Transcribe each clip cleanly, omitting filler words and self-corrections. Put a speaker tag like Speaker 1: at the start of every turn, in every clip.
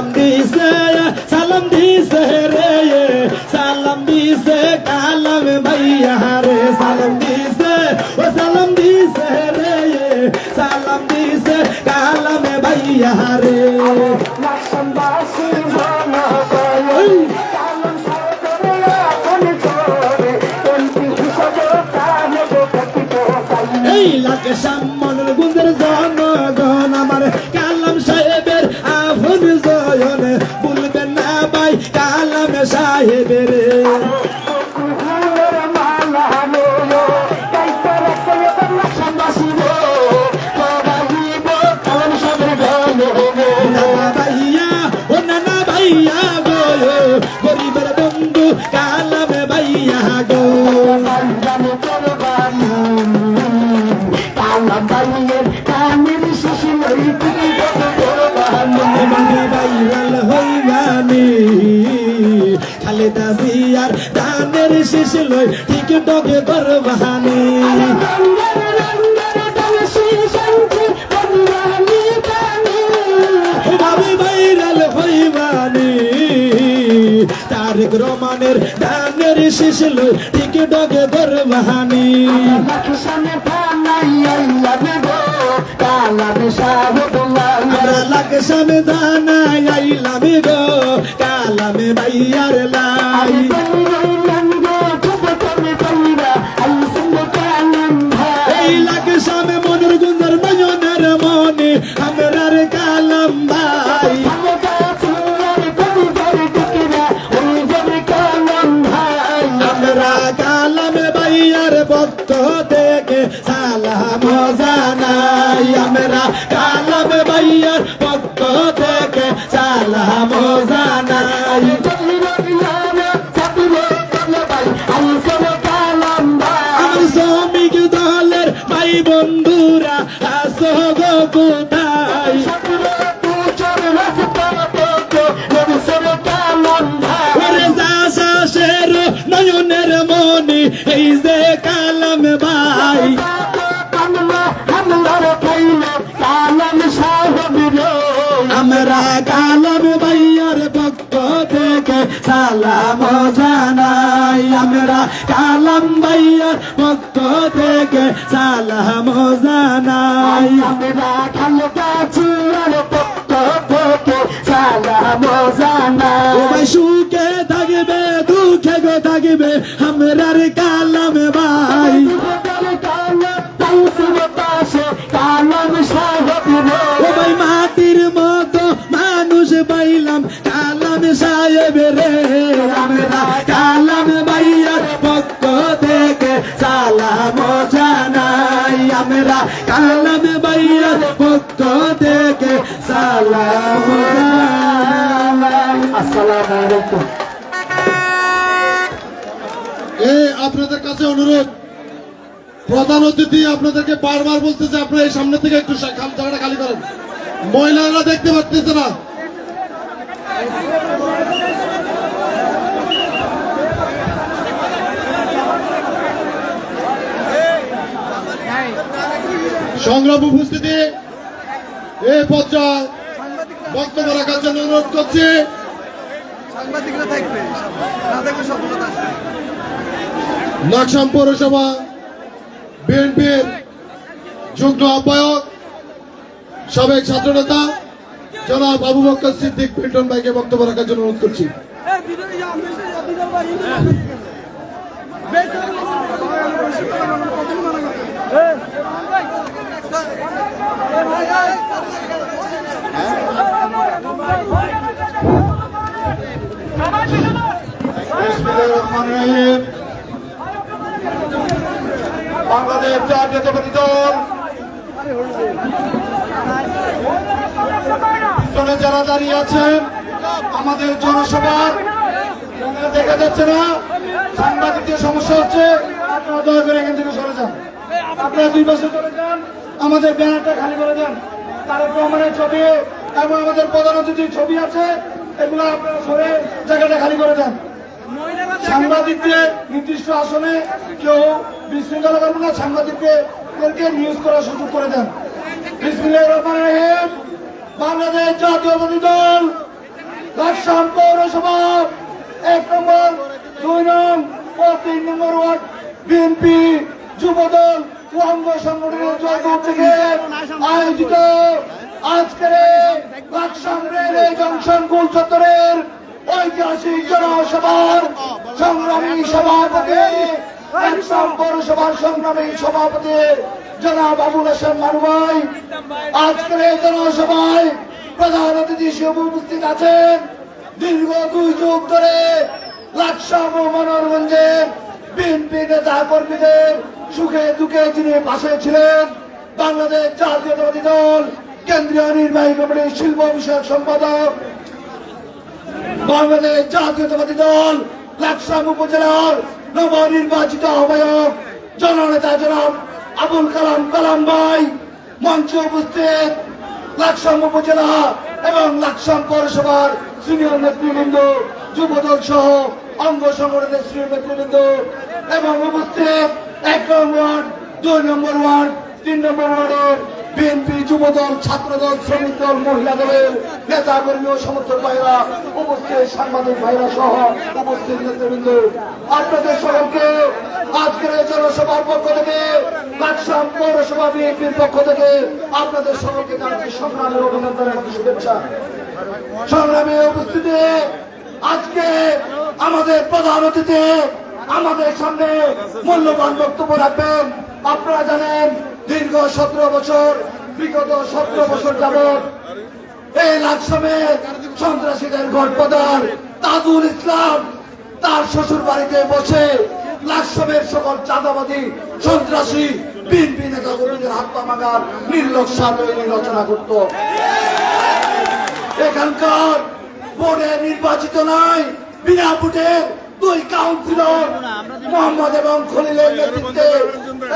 Speaker 1: সালাম দিছে রে সালাম দিছে কালাম ভাইয়া রে সালাম দিছে ও সালাম দিছে রে সালাম দিছে কালাম ভাইয়া রে এই লাগে সামনের গুঞ্জের জনগণ আমার কালাম সাহেবের আফন জয়ন বলবেন না ভাই কালাম সাহেবের গরিবের বন্ধু কালাম ভাইয়া গো খালেদা জিয়ার দানের শেষ লই টিকটকে করবানি ভাবি ভাইরাল হইবানি তারেক রহমানের দানের শেষ লই টিকটকে করবানি লাকসামে দানা আইলাম গো কালামে ভাইয়ার লাই এই লাকসামে মনের গুঞ্জার নয়নের মনে আমরার কালাম ভাই আমরা কালাম ভাইয়ার পক্ষ থেকে সালাম জানাই আমরা কালাম ভাইয়ার পক্ষ থেকে সালাম জানাই আমার শ্রমিক দলের ভাই বন্ধুরা আসো গো কোথায় নয়নের মনি এই যে কালাম ভাই আমরা কালাম ভাইয়ার পক্ষ থেকে সালাম জানাই আমরা কালাম ভাইয়ার পক্ষ থেকে সালাম জানাই আমরা খালেদা জিয়ার পক্ষ থেকে সালাম জানাই ও ভাই সুখে থাকবে দুঃখে গো থাকবে আমরার কালাম ভাই ও ভাই মাটির মতো মানুষ পাইলাম কালাম সাহেব রে আমরা কালাম ভাইয়ার পক্ষ থেকে সালাম জানাই আমরা কালাম ভাইয়ার পক্ষ থেকে সালাম জানাই আসসালামু আলাইকুম
Speaker 2: আপনাদের কাছে অনুরোধ প্রধান অতিথি আপনাদেরকে বারবার বলতেছে আপনারা এই সামনে থেকে একটু জায়গাটা খালি করেন মহিলারা দেখতে পারতেছে না সংগ্রাম উপস্থিতি এই পর্যায়ে বক্তব্য রাখার জন্য অনুরোধ করছি লাকসাম পৌরসভা বিএনপির যুগ্ম আহ্বায়ক সাবেক ছাত্রনেতা জনাব আবু বকর সিদ্দিক পিন্টন ভাইকে বক্তব্য রাখার জন্য অনুরোধ করছি বাংলাদেশ জাতীয়তাবাদী দল পিছনে যারা দাঁড়িয়ে আছেন আমাদের জনসভার দেখা যাচ্ছে না সাংবাদিকদের সমস্যা হচ্ছে আপনারা দয়া করে এখান থেকে সরে যান আপনারা দুই পাশে চলে যান আমাদের ব্যানারটা খালি করে দেন তারেক রহমানের ছবি এবং আমাদের প্রধান অতিথির ছবি আছে এগুলো আপনারা সরে জায়গাটা খালি করে দেন সাংবাদিকদের নির্দিষ্ট আসনে কেউ বিশৃঙ্খলা করবেন না সাংবাদিকদেরকে নিউজ করার সুযোগ করে দেন বিসমিল্লাহির রহমানির রহিম বাংলাদেশ জাতীয়তাবাদী দল লাকসাম পৌরসভা 1 নম্বর 2 নং ও 3 নম্বর ওয়ার্ড বিএনপি যুবদল ও অঙ্গ সংগঠনের যৌথ থেকে আয়োজিত আজকের লাকসাম রেলওয়ে জংশন গোল চত্বরের ঐতিহাসিক জনসভার সংগ্রামী সভাপতি লাকসাম পৌরসভার সংগ্রামী সভাপতি জনাব আবুল হাসান মানু ভাই আজকের এই জনসভায় প্রধান অতিথি হিসেবে উপস্থিত আছেন। দীর্ঘ 2 যুগ ধরে লাকসাম ও মনোরঞ্জনের বিএনপি নেতা কর্মীদের সুখে দুঃখে যিনি পাশে ছিলেন বাংলাদেশ জাতীয়তাবাদী দল কেন্দ্রীয় নির্বাহী কমিটির শিল্প বিষয়ক সম্পাদক, বাংলাদেশ জাতীয়তাবাদী দল লাকসাম উপজেলার নবনির্বাচিত আহ্বায়ক জননেতা জনাব আবুল কালাম ভাই, মঞ্চে উপস্থিত লাকসাম উপজেলা এবং লাকসাম পৌরসভার সিনিয়র নেতৃবৃন্দ, যুবদল সহ অঙ্গ সংগঠনের সিনিয়র নেতৃবৃন্দ এবং উপস্থিত 1 নম্বর ওয়ার্ড 2 নম্বর ওয়ার্ড 3 নম্বর ওয়ার্ডের বিএনপি যুবদল ছাত্রদল শ্রমিক দল মহিলা দলের নেতা কর্মী ও সমর্থক ভাইরা, উপস্থিত সাংবাদিক ভাইরা সহ উপস্থিত নেতৃবৃন্দ, আপনাদের সকলকে আজকের এই জনসভার পক্ষ থেকে লাকসাম পৌরসভা বিএনপির পক্ষ থেকে আপনাদের সকলকে জানাচ্ছি সংগ্রামের অভিনন্দন এবং শুভেচ্ছা। সংগ্রামে উপস্থিতি আজকে আমাদের প্রধান অতিথি আমাদের সামনে মূল্যবান বক্তব্য রাখবেন। আপনারা জানেন দীর্ঘ 17 বছর, বিগত 17 বছর যাবৎ এই লাকসামের সন্ত্রাসীদের গডফাদার তাজুল ইসলাম তার শ্বশুর বাড়িতে বসে লাকসামের সকল চাঁদাবাদী সন্ত্রাসী বিএনপি নেতা কর্মীদের হাত পা ভাঙার নির্লজ্জ তৈরি রচনা করত। এখানকার বোর্ডে নির্বাচিত নয়, বিনা ভোটের 2 কাউন্সিলর মোহাম্মদ এবং খলিলের নেতৃত্বে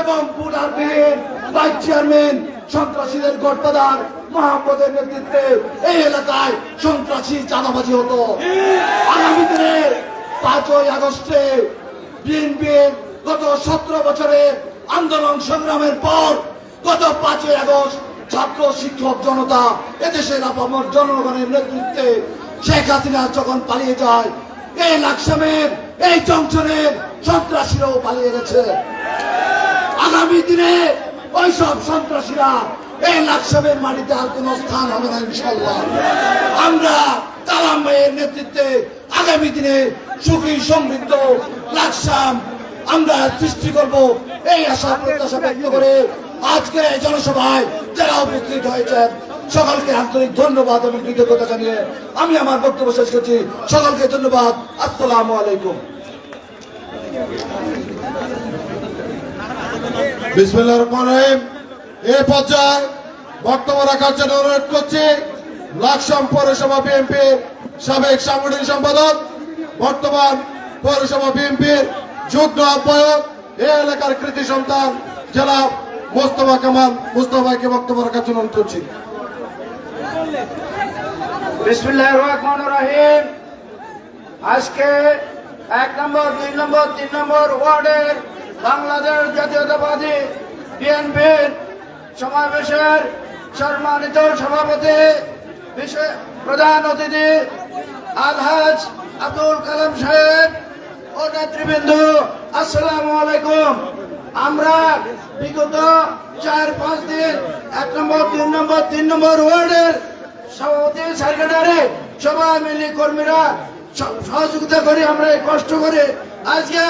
Speaker 2: এবং ভোটারবিহীন ভাইস চেয়ারম্যান সন্ত্রাসীদের গডফাদার মোহাম্মদের নেতৃত্বে এই এলাকায় সন্ত্রাসী চাঁদাবাজি হতো। আগামী দিনে 5ই আগস্টে বিএনপির গত 17 বছরের আন্দোলন সংগ্রামের পর গত 5ই আগস্ট ছাত্র শিক্ষক জনতা এদেশের আপামর জনগণের নেতৃত্বে শেখ হাসিনা যখন পালিয়ে যায়, এই লাকসামের এই জংশনের সন্ত্রাসীরাও পালিয়ে গেছে। আগামী দিনে ওইসব সন্ত্রাসীরা এই লাকসামের মাটিতে আর কোন স্থান হবে না ইনশাআল্লাহ। আমরা কালাম ভাইয়ের নেতৃত্বে আগামী দিনে সুখী সমৃদ্ধ লাকসাম আমরা সৃষ্টি করব, এই আশা প্রত্যাশা ব্যক্ত করে আজকে এই জনসভায় যারা উপস্থিত হয়েছেন সকলকে আন্তরিক ধন্যবাদ এবং কৃতজ্ঞতা জানিয়ে আমি আমার বক্তব্য শেষ করছি। সকলকে ধন্যবাদ। আসসালামু আলাইকুম।
Speaker 3: বিসমিল্লাহির রহমানির রহিম। এই পর্যায়ে বক্তব্য রাখার জন্য অনুরোধ করছি লাকসাম পৌরসভা বিএনপির সাবেক সাংগঠনিক সম্পাদক, বর্তমান পৌরসভা বিএনপির যুগ্ম আহ্বায়ক, এই এলাকার কৃতি সন্তান জেলা মোস্তফা কামাল মুস্তফাকে বক্তব্য রাখার জন্য অনুরোধ করছি।
Speaker 2: বিসমিল্লাহির রহমানির রহিম। আজকে 1 নম্বর 2 নম্বর 3 নম্বর ওয়ার্ডের বাংলাদেশ জাতীয়তাবাদী বিএনপির সমাবেশের সম্মানিত সভাপতি প্রধান অতিথি আলহাজ আব্দুল কালাম সাহেব ও নেতৃবৃন্দ, আসসালামু আলাইকুম। আমরা বিগত 4-5 দিন 1 নম্বর 2 নম্বর 3 নম্বর ওয়ার্ডের সভাপতি সেক্রেটারি সবাই মিলে কর্মীরা সহযোগিতা করে আমরা এই কষ্ট করে আজকে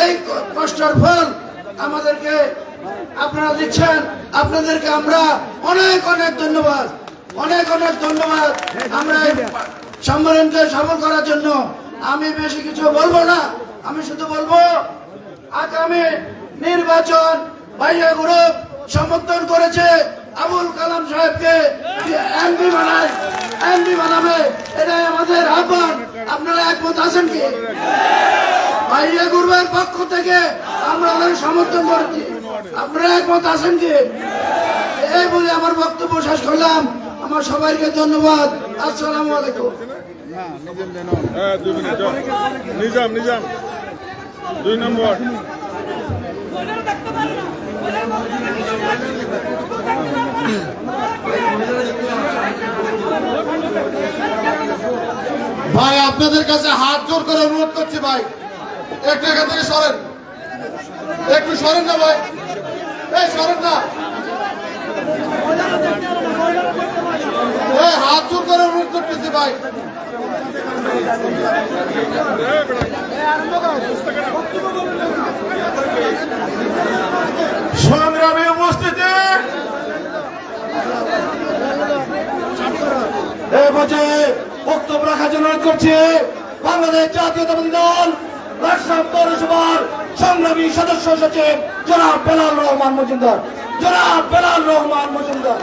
Speaker 2: এই কষ্টের ফল আমাদেরকে আপনারা দিচ্ছেন। আপনাদেরকে আমরা অনেক অনেক ধন্যবাদ, অনেক অনেক ধন্যবাদ আমরা এই সম্মেলনকে সফল করার জন্য। আমি বেশি কিছু বলবো না, আমি শুধু বলবো আগামী নির্বাচন ভাইয়া গ্রুপ সমর্থন করেছে আবুল কালাম সাহেবকে এমপি বানাবে, এটাই আমাদের আহ্বান। আপনারা একমত আছেন কি? ভাইয়া গ্রুপের পক্ষ থেকে আমরা ওদের সমর্থন করছি, আপনারা একমত আছেন কি? এই বলে আমার বক্তব্য শেষ করলাম। আমার সবাইকে ধন্যবাদ। আসসালামু আলাইকুম।
Speaker 4: নিজাম 2 নম্বর।
Speaker 3: আপনাদের কাছে হাত জোর করে অনুরোধ করছি ভাই, একটু এখান থেকে সরেন, একটু সরেন না ভাই, এই সরেন না, এই হাত জোর করে অনুরোধ করতেছি ভাই। সংগ্রামী উপস্থিতি, এই পর্যায়ে বক্তব্য রাখার জন্য অনুরোধ করছি বাংলাদেশ জাতীয়তাবাদী দল লাকসাম পৌরসভার সংগ্রামী সদস্য সচিব জনাব বেলাল রহমান মজুমদার, জনাব বেলাল রহমান মজুমদার।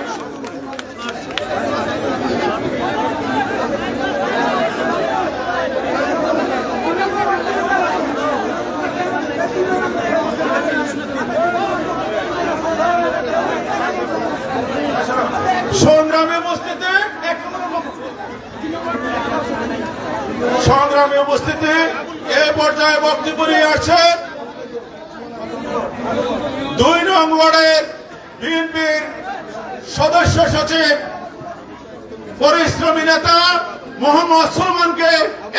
Speaker 3: সংগ্রামী উপস্থিতি, সংগ্রামী উপস্থিতি, এ পর্যায়ে বক্তব্য নিয়ে আসছেন 2 নং ওয়ার্ডের বিএনপির সদস্য সচিব পরিশ্রমী নেতা মোহাম্মদ সুলমানকে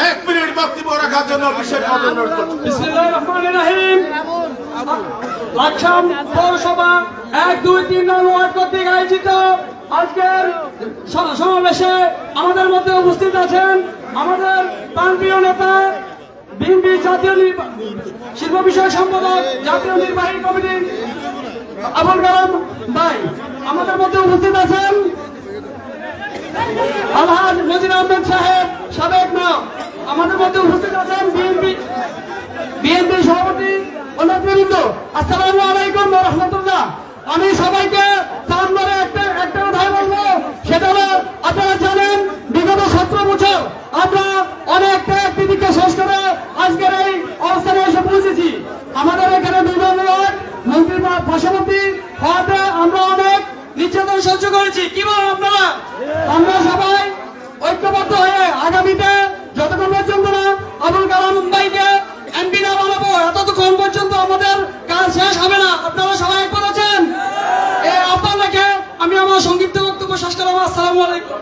Speaker 3: 1 মিনিট বক্তব্য রাখার জন্য বিশেষভাবে অনুরোধ করছি।
Speaker 5: বিসমিল্লাহির রহমানির রহিম। লাকসাম পৌরসভা 1, 2, 3 নং ওয়ার্ড কর্তৃক আয়োজিত আজকের সমাবেশে আমাদের মধ্যে উপস্থিত আছেন আমাদের প্রাণপ্রিয় নেতা বিএনপি জাতীয় শিল্প বিষয়ক সম্পাদক জাতীয় নির্বাহী কমিটির আবুল কালাম ভাই, আমাদের মধ্যে উপস্থিত আছেন আলহাজ নজির আহমেদ সাহেব সাবেক মেয়র, আমাদের মধ্যে উপস্থিত আছেন বিএনপি সভাপতি ও নেতৃবৃন্দ। আসসালামু আলাইকুম ওয়া রাহমাতুল্লাহ। আমি সবাইকে সালাম করে একটা কথাই বলবো, সেটা হলো আপনারা জানেন বিগত 17 বছর আমরা অনেক ত্যাগ তিতিক্ষা শেষ করে আজকের এই অবস্থানে এসে পৌঁছেছি। আমাদের এখানে বিভিন্ন মন্ত্রী বা পার্শ্ববর্তী হওয়াতে আমরা অনেক নির্যাতন সহ্য করেছি। কি বলেন আপনারা? আমরা সবাই ঐক্যবদ্ধ হয়ে আগামীতে যতক্ষণ পর্যন্ত না আবুল কালাম ভাইকে এমপি না বানাবো ততক্ষণ পর্যন্ত আমাদের কাজ শেষ হবে না। আপনারা সবাই একমত আছেন? এই আহ্বান রেখে আমি আমার সংক্ষিপ্ত বক্তব্য শেষ করলাম। আসসালামু আলাইকুম।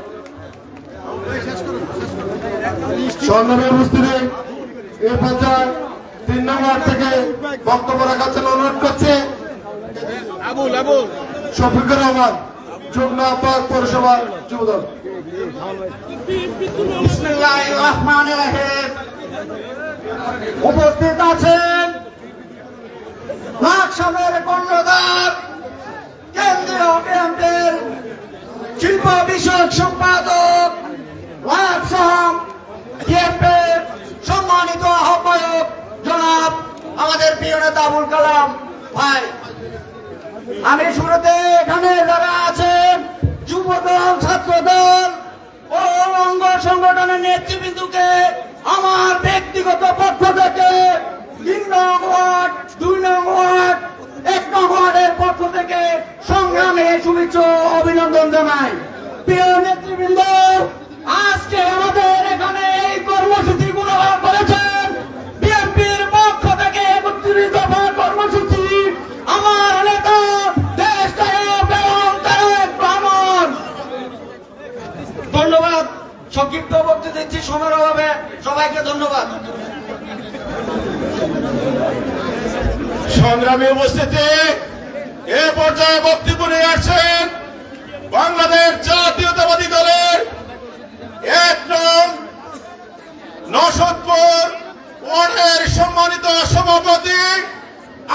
Speaker 3: সংগ্রামী উপস্থিতি, এই পর্যায়ে 3 নং ওয়ার্ড থেকে বক্তব্য রাখার জন্য অনুরোধ করছি শফিকুর রহমান, যুগ্ম আহ্বায়ক পৌরসভা যুবদল।
Speaker 2: বিসমিল্লাহির রহমানির রহিম। উপস্থিত আছেন লাকসামের কর্ণধার কেন্দ্রীয় বিএনপির শিল্প বিষয়ক সম্পাদক, লাকসাম বিএনপির সম্মানিত আহ্বায়ক জনাব আমাদের প্রিয় নেতা আবুল কালাম ভাই। আমি শুরুতে এখানে যারা আছেন যুবদল, ছাত্রদল ও অঙ্গ সংগঠনের নেতৃবৃন্দকে আমার ব্যক্তিগত পক্ষ থেকে 3 নং ওয়ার্ড, 2 নং ওয়ার্ড, 1 নং ওয়ার্ডের পক্ষ থেকে সংগ্রামে শুভেচ্ছা অভিনন্দন জানাই। প্রিয় নেতৃবৃন্দ, আজকে আমাদের এখানে এই কর্মসূচিগুলো করেছেন বিএনপির পক্ষ থেকে 31 দফা কর্মসূচি। আমার নেতা দেশ নায়ক এবং তারেক রহমান। ধন্যবাদ। সংক্ষিপ্ত বক্তব্য দিচ্ছি সময়ের অভাবে, সবাইকে ধন্যবাদ।
Speaker 3: সংগ্রামী উপস্থিতি, এ পর্যায়ে বক্তব্য নিয়ে আসছেন বাংলাদেশ জাতীয়তাবাদী দলের 1 নং নওশাদপুর ওয়ার্ডের সম্মানিত সভাপতি,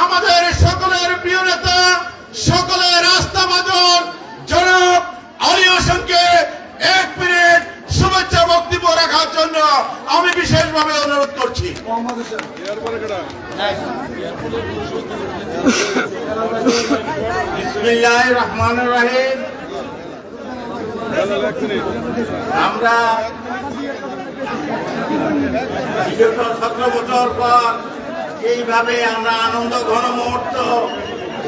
Speaker 3: আমাদের সকলের প্রিয় নেতা, সকলের আস্থাভাজন জনাব আলী হোসেনকে 1 মিনিট শুভেচ্ছা বক্তব্য রাখার জন্য আমি বিশেষভাবে অনুরোধ করছি।
Speaker 2: বিসমিল্লাহির রহমানির রহিম। আমরা বিগত 17 বছর পর এইভাবে আমরা আনন্দ ঘন মুহূর্ত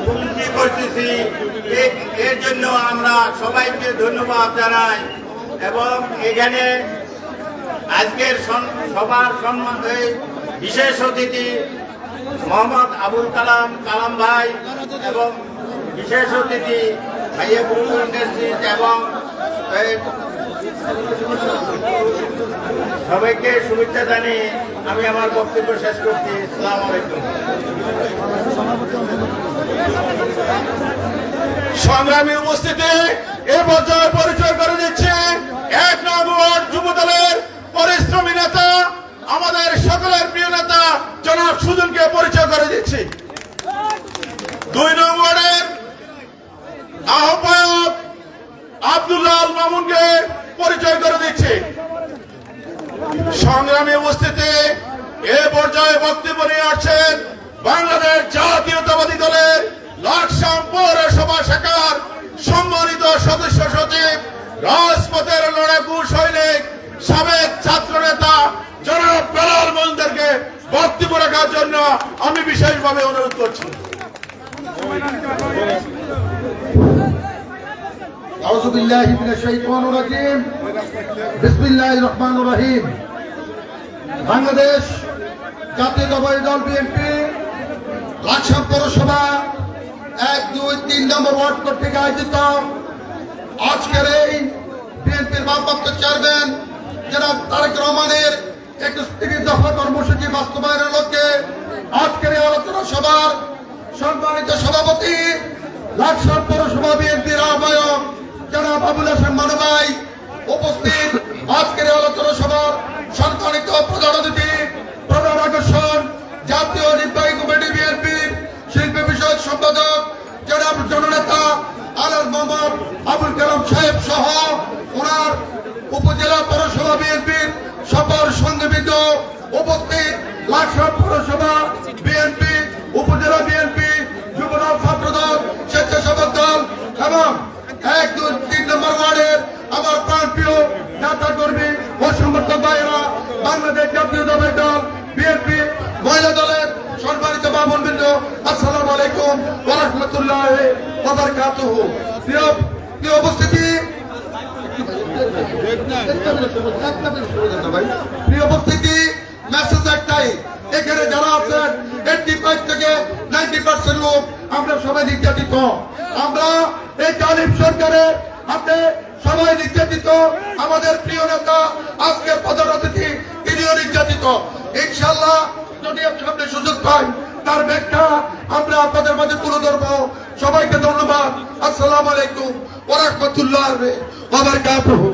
Speaker 2: উপলব্ধি করতেছি, এর জন্য আমরা সবাইকে ধন্যবাদ জানাই। এবং এখানে আজকের সবার বিশেষ অতিথি মোহাম্মদ আবুল কালাম ভাই এবং বিশেষ অতিথি ভাইয়া ইন্ডাস্ট্রিজ এবং
Speaker 6: সবাইকে শুভেচ্ছা জানিয়ে আমি আমার বক্তব্য শেষ করছি। আসসালামু আলাইকুম।
Speaker 3: সংগ্রামী উপস্থিতি, এ পর্যায়ে পরিচয় করে দিচ্ছে 1 নং ওয়ার্ড যুব দলের পরিশ্রমী নেতা, আমাদের সকলের প্রিয় নেতা জনাব সুজনকে পরিচয় করে দিচ্ছি। 2 নং ওয়ার্ডের আহ্বায়ক আব্দুল্লাহ আল মামুনকে পরিচয় করে দিচ্ছি। সংগ্রামী উপস্থিতি, এ পর্যায়ে বক্তব্য নিয়ে আসছেন বাংলাদেশ জাতীয়তাবাদী দলের লাকসাম পৌরসভা শাখার সম্মানিত সদস্য সচিব, রাজপথের লড়াকু সৈনিক, সাবেক ছাত্র নেতা জনাব বেলাল মজুমদারকে বক্তব্য রাখার জন্য আমি বিশেষভাবে অনুরোধ করছি।
Speaker 2: আউযু বিল্লাহি মিনাশ শাইতানির রাজিম। বিসমিল্লাহির রহমানির রহিম। বাংলাদেশ জাতীয়তাবাদী দল বিএনপি লাকসাম পৌরসভা 1, 2, 3 নম্বর ওয়ার্ড কর্তৃক আয়োজিত আজকের এই বিএনপির ভারপ্রাপ্ত চেয়ারম্যান জনাব তারেক রহমানের 31 দফা কর্মসূচি বাস্তবায়নের লক্ষ্যে আজকের এই আলোচনা সভার সম্মানিত সভাপতি লাকসাম পৌরসভা বিএনপির আহ্বায়ক জনাব আবুল হাসান মানু ভাই উপস্থিত, আজকের এই আলোচনা সভার সম্মানিত প্রধান অতিথি, প্রধান আকর্ষণ জাতীয় নির্বাহী কমিটি বিএনপির শিল্প বিষয়ক সম্পাদক জনাব জননেতা আলম মোহাম্মদ আবুল কালাম সাহেব সহ ওনার উপজেলা পৌরসভা বিএনপির সকল সঙ্গীবৃন্দ উপস্থিত, লাকসাম পৌরসভা বিএনপি, উপজেলা বিএনপি, যুবদল, ছাত্রদল, স্বেচ্ছাসেবক দল এবং 1, 2, 3 নম্বর ওয়ার্ডের আমার প্রাণপ্রিয় নেতা কর্মী ও সমর্থক ভাইয়েরা, বাংলাদেশ জাতীয়তাবাদী দল বিএনপি মহিলা দলের সম্মানিত বামনবৃন্দ, আসসালামু আলাইকুম ওয়া রাহমাতুল্লাহি ওয়া বারাকাতুহু। প্রিয় উপস্থিতি, প্রিয় উপস্থিতি, মেসেজ একটাই, এখানে যারা আছেন 85 থেকে 90% লোক আমরা সবাই নির্যাতিত। আমরা এই জালিম সরকারের হাতে সবাই নির্যাতিত। আমাদের প্রিয় নেতা আজকের প্রধান অতিথি তিনিও নির্যাতিত। ইনশাআল্লাহ যদি সামনে সুযোগ পাই তার ব্যাখ্যা আমরা আপনাদের মাঝে তুলে ধরবো। সবাইকে ধন্যবাদ। আসসালামু আলাইকুম ওয়া রাহমাতুল্লাহি ওয়া বারাকাতুহু।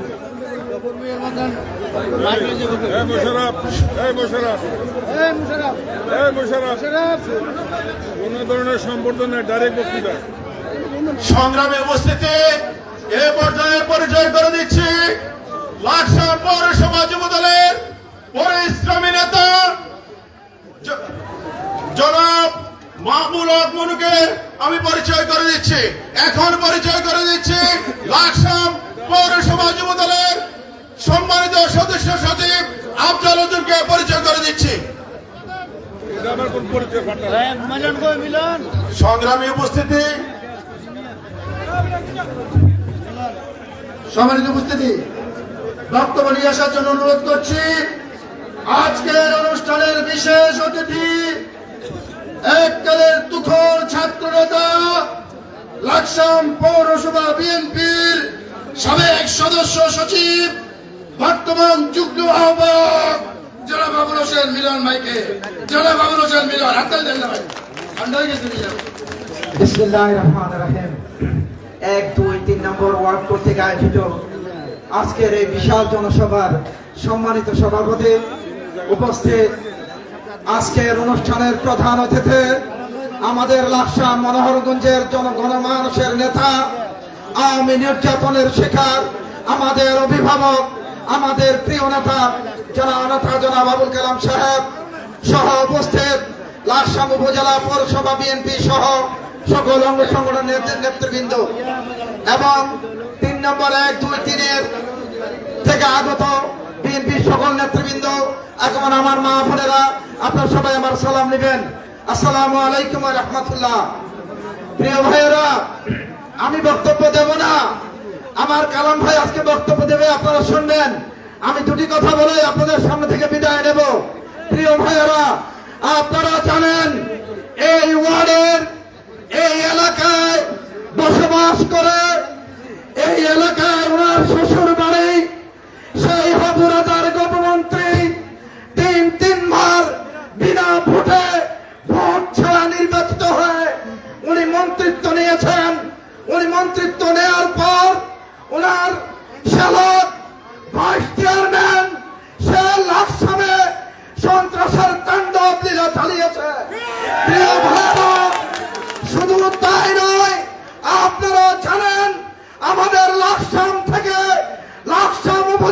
Speaker 4: কোন ধরনের সম্বর্ধনা ডাইরেক্ট বক্তৃতা।
Speaker 3: সংগ্রামী উপস্থিতি, এ পর্যায়ে পরিচয় করে দিচ্ছি লাকসাম পৌরসভা যুব দলের পরিশ্রমী নেতা জনাব মাহমুদ হক মনুকে আমি পরিচয় করে দিচ্ছি। এখন পরিচয় করে দিচ্ছি লাকসাম পৌরসভা যুব দলের সম্মানিত সদস্য সচিব আফজাল উদ্দিনকে পরিচয় করে দিচ্ছি। সংগ্রামী উপস্থিতি,
Speaker 2: সম্মানিত উপস্থিতি, বক্তব্য নিয়ে আসার জন্য অনুরোধ করছি আজকের অনুষ্ঠানের বিশেষ অতিথি, এককালের তুখোর ছাত্র নেতা, লাকসাম পৌরসভা বিএনপির সাবেক সদস্য সচিব, বর্তমান যুগ্ম আহ্বায়ক জনাব আবুল হোসেন মিলন ভাইকে। জনাব আবুল হোসেন মিলন, হাততালি দেন না ভাই, ঠান্ডা হয়ে গেছে মিলন।
Speaker 1: বিসমিল্লাহির রহমানির রহিম। 1, 2, 3 নম্বর ওয়ার্ড কর্তৃক আয়োজিত আজকের এই বিশাল জনসভার সম্মানিত সভাপতি, উপস্থিত আজকের অনুষ্ঠানের প্রধান অতিথি, আমাদের লাকসাম মনোহরগঞ্জের জনগণমানুষের নেতা, আওয়ামী নির্যাতনের শিকার আমাদের অভিভাবক, আমাদের প্রিয় নেতা জনাব আবুল কালাম সাহেব সহ উপস্থিত লাকসাম উপজেলা পৌরসভা বিএনপি সহ সকল অঙ্গ সংগঠনের নেতৃবৃন্দ এবং 3 নম্বর 1, 2, 3 থেকে আগত বিএনপির সকল নেতৃবৃন্দ, এখন আমার মা বোনেরা, আপনারা সবাই আমার সালাম নেবেন। আসসালামু আলাইকুম ওয়া রাহমাতুল্লাহ। প্রিয় ভাইয়েরা, আমি বক্তব্য দেব না, আমার কালাম ভাই আজকে বক্তব্য দেবে, আপনারা শুনবেন। আমি দুটি কথা বলে আপনাদের সামনে থেকে বিদায় নেব। প্রিয় ভাইয়েরা, আপনারা জানেন এই ওয়ার্ডের এই এলাকায় বসবাস করে, এই এলাকায় ওনার শ্বশুর বাড়ি সেই হাবুরাদার গণমন্ত্রী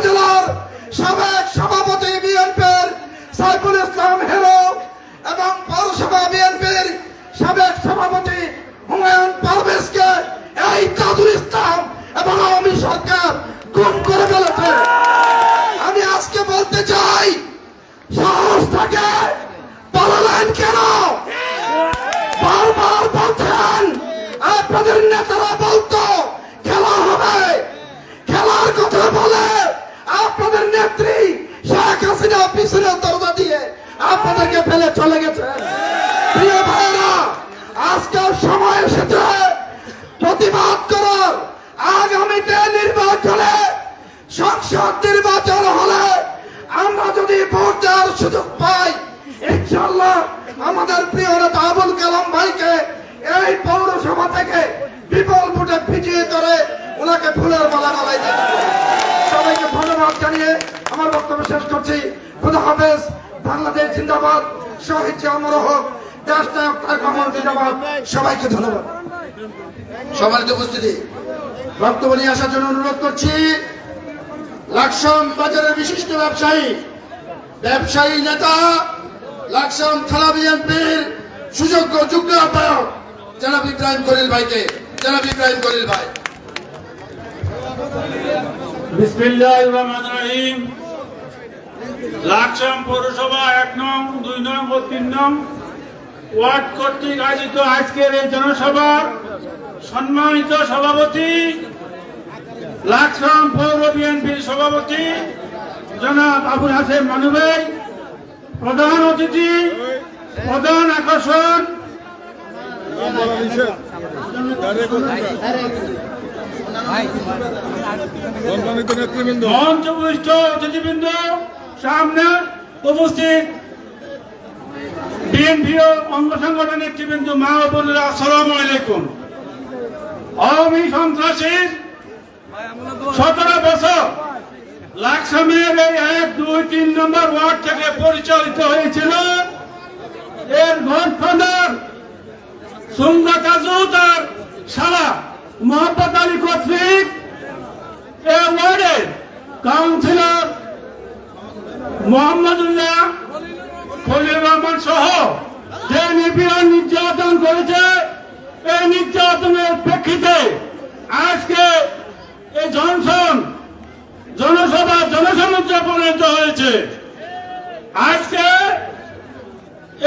Speaker 2: উপজেলার সাবেক সভাপতি বিএনপির সাইফুল ইসলাম হেরো এবং পৌরসভা বিএনপির সাবেক সভাপতি হুমায়ুন পারভেজকে এই তাজুল ইসলাম এবং আওয়ামী সরকার গুম করে ফেলেছে। আমি আজকে বলতে চাই, সাহস থাকে পালালেন কেন? বারবার বলছেন, আপনাদের নেতারা বলতো খেলা হবে, খেলার কথা বলে আপনাদের নেত্রী শেখ হাসিনা পিছনের দরজা দিয়ে আপনাদেরকে ফেলে চলে গেছে। প্রিয় ভাইরা, আজকের সময় এসেছে প্রতিবাদ করার। আগামীতে নির্বাচনে, সংসদ নির্বাচন হলে আমরা যদি ভোট দেওয়ার সুযোগ পাই, ইনশাআল্লাহ আমাদের প্রিয় নেতা আবুল কালাম ভাইকে এই পৌরসভা থেকে বিপুল ভোটে বিজয়ী করে ওনাকে ফুলের মালা গলায় দেব। সবাইকে ধন্যবাদ জানিয়ে আমার বক্তব্য শেষ করছি। খুদা হাফেজ। বাংলাদেশ জিন্দাবাদ। শহীদ জিয়া অমর হোক। দেশ নায়ক তারেক রহমান জিন্দাবাদ। সবাইকে ধন্যবাদ। সম্মানিত উপস্থিতি, বক্তব্য নিয়ে আসার জন্য অনুরোধ করছি লাকসাম বাজারের বিশিষ্ট ব্যবসায়ী নেতা, লাকসাম থানা বিএনপির সুযোগ্য যুগ্ম আহ্বায়ক জনাব ইব্রাহিম খলিল ভাইকে। জনাব ইব্রাহিম খলিল ভাই।
Speaker 7: বিসমিল্লাহির রহমানির রহিম। লাকসাম পৌরসভা 1 নং, 2 নং ও 3 নং ওয়ার্ড কর্তৃক আয়োজিত আজকের এই জনসভার সম্মানিত সভাপতি, লাকসাম পৌর বিএনপির সভাপতি জনাব আবুল হাসেম মানু ভাই, প্রধান অতিথি, প্রধান আকর্ষণ,
Speaker 4: সম্মানিত নেতৃবৃন্দ,
Speaker 7: মঞ্চপুষ্ট অতিথিবৃন্দ, সামনে উপস্থিত বিএনপি ও অঙ্গ সংগঠন নেতৃবৃন্দ, মা ও বোনেরা, আসসালামু আলাইকুম। আওয়ামী সন্ত্রাসীর 17 বছর লাকসামের এই 1, 2, 3 নম্বর ওয়ার্ড থেকে পরিচালিত হয়েছিল। এর গডফাদার সুন্দর কাজু তার সারা মোহাম্মদ আলী কর্তৃক এই ওয়ার্ডের কাউন্সিলর মোহাম্মদুল্লাহ খলিল রহমান সহ যে নিপীড়ন নির্যাতন করেছে, এই নির্যাতনের প্রেক্ষিতে আজকে এই জনসভা জনসমুদ্রে পরিণত হয়েছে। আজকে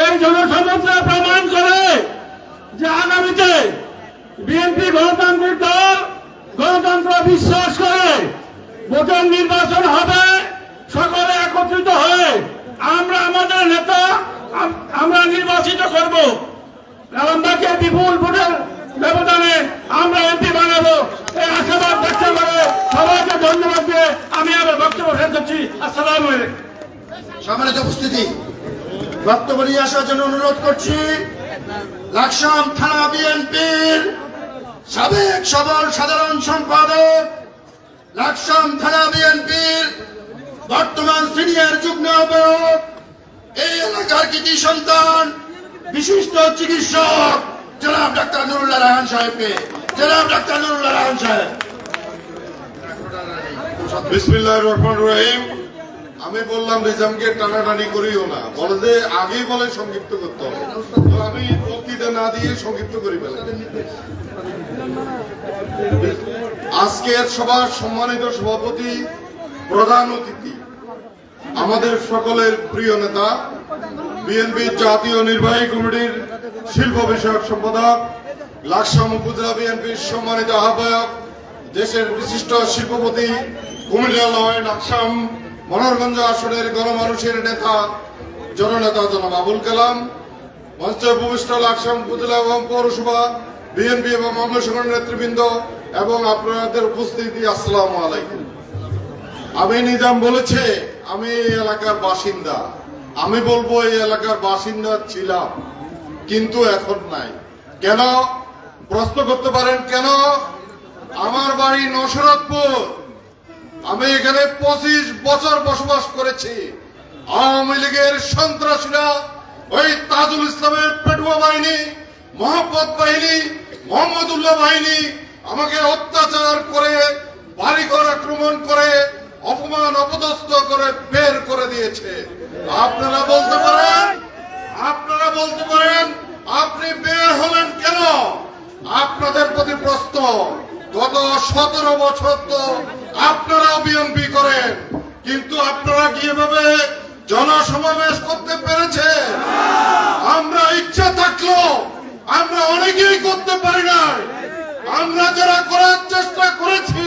Speaker 7: এই জনসমুদ্রে প্রমাণ করে যে আগামীতে বিএনপি গণতান্ত্রিক দল, গণতন্ত্র বিশ্বাস করে ভোটের নির্বাচন হবে। সকলে একত্রিত হয়ে আমরা আমাদের নেতা আমরা নির্বাচিত করব। কালামবাকে বিপুল ভোটের ব্যবধানে আমরা এমপি বানাবো, এই আশাবাদ ব্যক্ত করে সবাইকে ধন্যবাদ দিয়ে আমি আমার বক্তব্য শেষ করছি। আসসালামু আলাইকুম।
Speaker 2: সম্মানিত উপস্থিতি, বক্তব্য নিয়ে আসার জন্য অনুরোধ করছি লাকসাম থানা বিএনপির সাবেক সাধারণ সম্পাদক, লাকসাম থানা বিএনপির বর্তমান সিনিয়র যুগ্ম আহ্বায়ক, এই এলাকার কৃতি সন্তান, বিশিষ্ট চিকিৎসক জনাব ডাক্তার নুরুল্লাহ রায়হান সাহেবকে। জনাব ডাক্তার নুরুল্লাহ রায়হান সাহেব।
Speaker 3: বিসমিল্লাহির রহমানির রহিম। আমি বললাম নিজামকে টানাটানি করিও না, বলে যে আগেই বলে সংক্ষিপ্ত করতে হবে, তো আমি বক্তৃতা না দিয়ে সংক্ষিপ্ত করি ফেলাম। আজকের সভার সম্মানিত সভাপতি, প্রধান অতিথি, আমাদের সকলের প্রিয় নেতা, বিএনপির জাতীয় নির্বাহী কমিটির শিল্প বিষয়ক সম্পাদক, লাকসাম উপজেলা বিএনপির সম্মানিত আহ্বায়ক, দেশের বিশিষ্ট শিল্পপতি, কুমিল্লা নয় লাকসাম মনোরগঞ্জ আসনের গণমানুষের নেতা, জননেতা জনাব আবুল কালাম, মঞ্চে উপবিষ্ট লাকসাম উপজেলা এবং পৌরসভা বিএনপি এবং অঙ্গ সংগঠন নেতৃবৃন্দ এবং আপনাদের উপস্থিতি, আসসালামু আলাইকুম। আমি নিজাম বলেছে আমি এই এলাকার বাসিন্দা, আমি বলবো এই এলাকার বাসিন্দা ছিলাম, কিন্তু এখন নাই। কেন প্রশ্ন করতে পারেন? কেন? আমার বাড়ি নসরতপুর, আমি এখানে 25 বছর বসবাস করেছি। আওয়ামী লীগের সন্ত্রাসীরা, ওই তাজুল ইসলামের পেটুয়া বাহিনী, মোহাম্মদ বাহিনী, মোহাম্মদুল্লাহ বাহিনী আমাকে অত্যাচার করে, বাড়িঘর আক্রমণ করে, অপমান করে বের করে দিয়েছে। আপনারা বলতে পারেন আপনি বের হলেন কেন? আপনাদের প্রতি প্রশ্ন, গত 17 বছর তো আপনারাও বিএনপি করেন, কিন্তু আপনারা কি এভাবে জনসমাবেশ করতে পেরেছে? আমরা ইচ্ছা থাকলেও আমরা অনেকেই করতে পারি না। আমরা যারা করার চেষ্টা করেছি